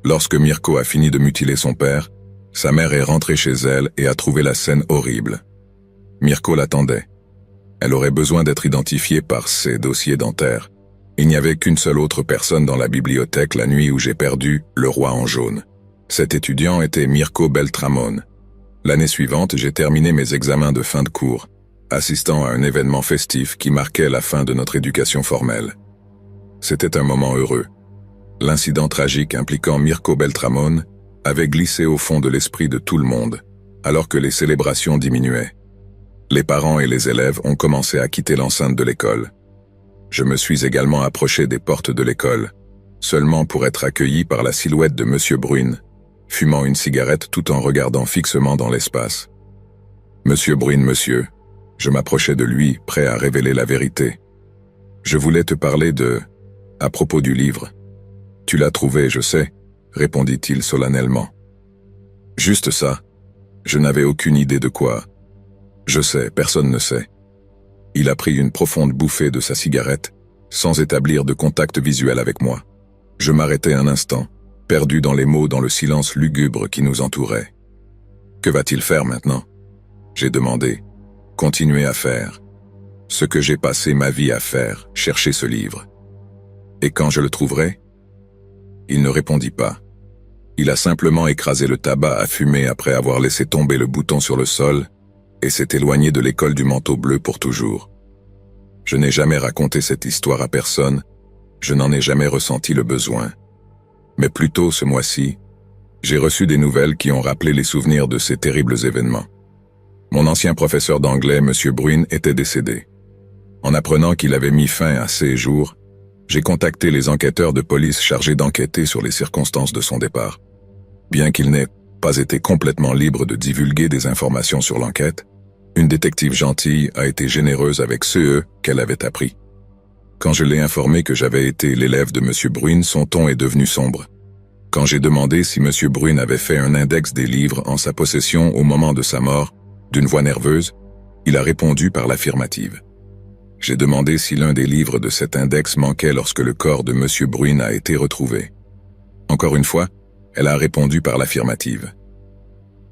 Lorsque Mirko a fini de mutiler son père, Sa mère est rentrée chez elle et a trouvé la scène horrible. Mirko l'attendait. Elle aurait besoin d'être identifiée par ses dossiers dentaires. Il n'y avait qu'une seule autre personne dans la bibliothèque la nuit où j'ai perdu le roi en jaune. Cet étudiant était Mirko Beltramone. L'année suivante, j'ai terminé mes examens de fin de cours, assistant à un événement festif qui marquait la fin de notre éducation formelle. C'était un moment heureux. L'incident tragique impliquant Mirko Beltramone avait glissé au fond de l'esprit de tout le monde, alors que les célébrations diminuaient. Les parents et les élèves ont commencé à quitter l'enceinte de l'école. Je me suis également approché des portes de l'école, seulement pour être accueilli par la silhouette de Monsieur Bruyn, fumant une cigarette tout en regardant fixement dans l'espace. Monsieur Bruyn, monsieur, je m'approchais de lui, prêt à révéler la vérité. Je voulais te parler à propos du livre. Tu l'as trouvé, je sais, répondit-il solennellement. Juste ça. Je n'avais aucune idée de quoi. Je sais, personne ne sait. Il a pris une profonde bouffée de sa cigarette, sans établir de contact visuel avec moi. Je m'arrêtai un instant, perdu dans les mots, dans le silence lugubre qui nous entourait. Que va-t-il faire maintenant? J'ai demandé. Continuer à faire. Ce que j'ai passé ma vie à faire, chercher ce livre. Et quand je le trouverai? Il ne répondit pas. Il a simplement écrasé le tabac à fumer après avoir laissé tomber le bouton sur le sol et s'est éloigné de l'école du manteau bleu pour toujours. Je n'ai jamais raconté cette histoire à personne, je n'en ai jamais ressenti le besoin. Mais plus tôt ce mois-ci, j'ai reçu des nouvelles qui ont rappelé les souvenirs de ces terribles événements. Mon ancien professeur d'anglais, M. Bruyn, était décédé. En apprenant qu'il avait mis fin à ses jours, j'ai contacté les enquêteurs de police chargés d'enquêter sur les circonstances de son départ. Bien qu'il n'ait pas été complètement libre de divulguer des informations sur l'enquête, une détective gentille a été généreuse avec ceux qu'elle avait appris. Quand je l'ai informé que j'avais été l'élève de M. Bruyn, son ton est devenu sombre. Quand j'ai demandé si M. Bruyn avait fait un index des livres en sa possession au moment de sa mort, d'une voix nerveuse, il a répondu par l'affirmative. J'ai demandé si l'un des livres de cet index manquait lorsque le corps de M. Bruyn a été retrouvé. Encore une fois, elle a répondu par l'affirmative.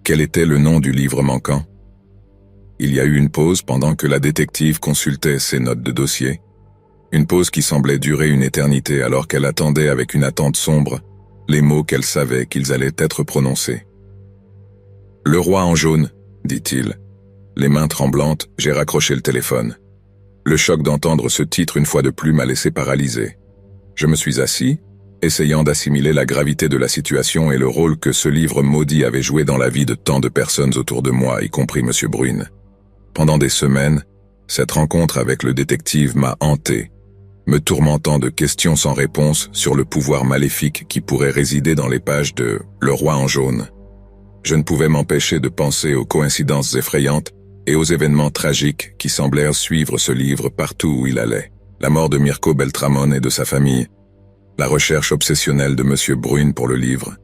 Quel était le nom du livre manquant? Il y a eu une pause pendant que la détective consultait ses notes de dossier. Une pause qui semblait durer une éternité alors qu'elle attendait avec une attente sombre les mots qu'elle savait qu'ils allaient être prononcés. « Le roi en jaune », dit-il. Les mains tremblantes, j'ai raccroché le téléphone. Le choc d'entendre ce titre une fois de plus m'a laissé paralysé. Je me suis assis, essayant d'assimiler la gravité de la situation et le rôle que ce livre maudit avait joué dans la vie de tant de personnes autour de moi, y compris M. Bruyn. Pendant des semaines, cette rencontre avec le détective m'a hanté, me tourmentant de questions sans réponse sur le pouvoir maléfique qui pourrait résider dans les pages de « Le roi en jaune ». Je ne pouvais m'empêcher de penser aux coïncidences effrayantes et aux événements tragiques qui semblèrent suivre ce livre partout où il allait. La mort de Mirko Beltramone et de sa famille, la recherche obsessionnelle de M. Bruyn pour le livre,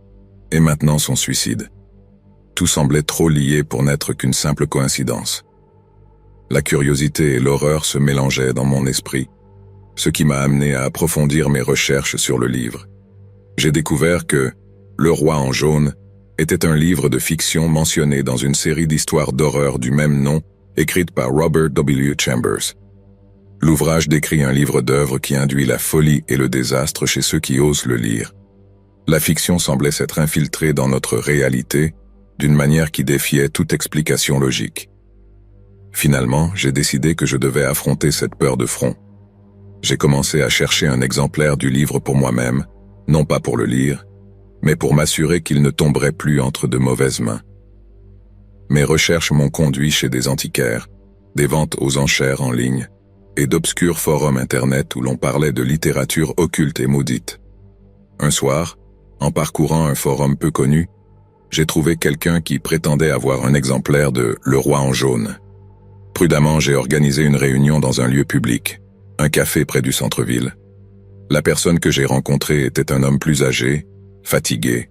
et maintenant son suicide. Tout semblait trop lié pour n'être qu'une simple coïncidence. La curiosité et l'horreur se mélangeaient dans mon esprit, ce qui m'a amené à approfondir mes recherches sur le livre. J'ai découvert que « Le roi en jaune » était un livre de fiction mentionné dans une série d'histoires d'horreur du même nom, écrite par Robert W. Chambers. L'ouvrage décrit un livre d'œuvre qui induit la folie et le désastre chez ceux qui osent le lire. La fiction semblait s'être infiltrée dans notre réalité d'une manière qui défiait toute explication logique. Finalement, j'ai décidé que je devais affronter cette peur de front. J'ai commencé à chercher un exemplaire du livre pour moi-même, non pas pour le lire, mais pour m'assurer qu'il ne tomberait plus entre de mauvaises mains. Mes recherches m'ont conduit chez des antiquaires, des ventes aux enchères en ligne, et d'obscurs forums internet où l'on parlait de littérature occulte et maudite. Un soir, en parcourant un forum peu connu, j'ai trouvé quelqu'un qui prétendait avoir un exemplaire de « Le roi en jaune ». Prudemment, j'ai organisé une réunion dans un lieu public, un café près du centre-ville. La personne que j'ai rencontrée était un homme plus âgé, fatigué,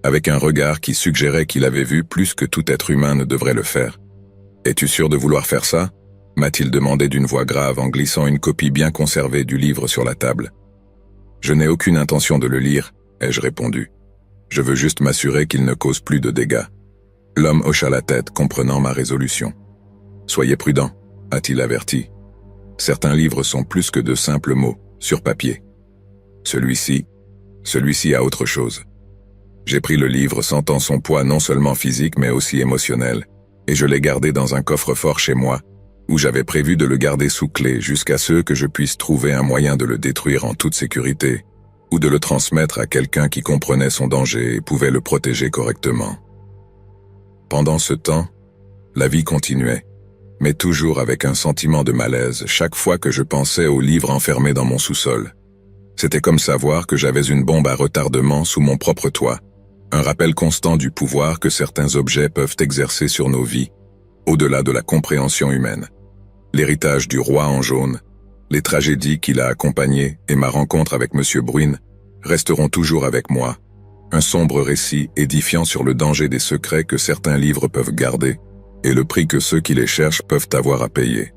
avec un regard qui suggérait qu'il avait vu plus que tout être humain ne devrait le faire. « Es-tu sûr de vouloir faire ça ?» m'a-t-il demandé d'une voix grave en glissant une copie bien conservée du livre sur la table. « Je n'ai aucune intention de le lire, ai-je répondu. Je veux juste m'assurer qu'il ne cause plus de dégâts. L'homme hocha la tête, comprenant ma résolution. « Soyez prudent », a-t-il averti. « Certains livres sont plus que de simples mots, sur papier. Celui-ci a autre chose. » J'ai pris le livre sentant son poids non seulement physique mais aussi émotionnel, et je l'ai gardé dans un coffre-fort chez moi, où j'avais prévu de le garder sous clé jusqu'à ce que je puisse trouver un moyen de le détruire en toute sécurité, ou de le transmettre à quelqu'un qui comprenait son danger et pouvait le protéger correctement. Pendant ce temps, la vie continuait, mais toujours avec un sentiment de malaise chaque fois que je pensais au livre enfermé dans mon sous-sol. C'était comme savoir que j'avais une bombe à retardement sous mon propre toit, un rappel constant du pouvoir que certains objets peuvent exercer sur nos vies, au-delà de la compréhension humaine. L'héritage du roi en jaune, les tragédies qu'il a accompagnées et ma rencontre avec M. Bruin resteront toujours avec moi, un sombre récit édifiant sur le danger des secrets que certains livres peuvent garder et le prix que ceux qui les cherchent peuvent avoir à payer.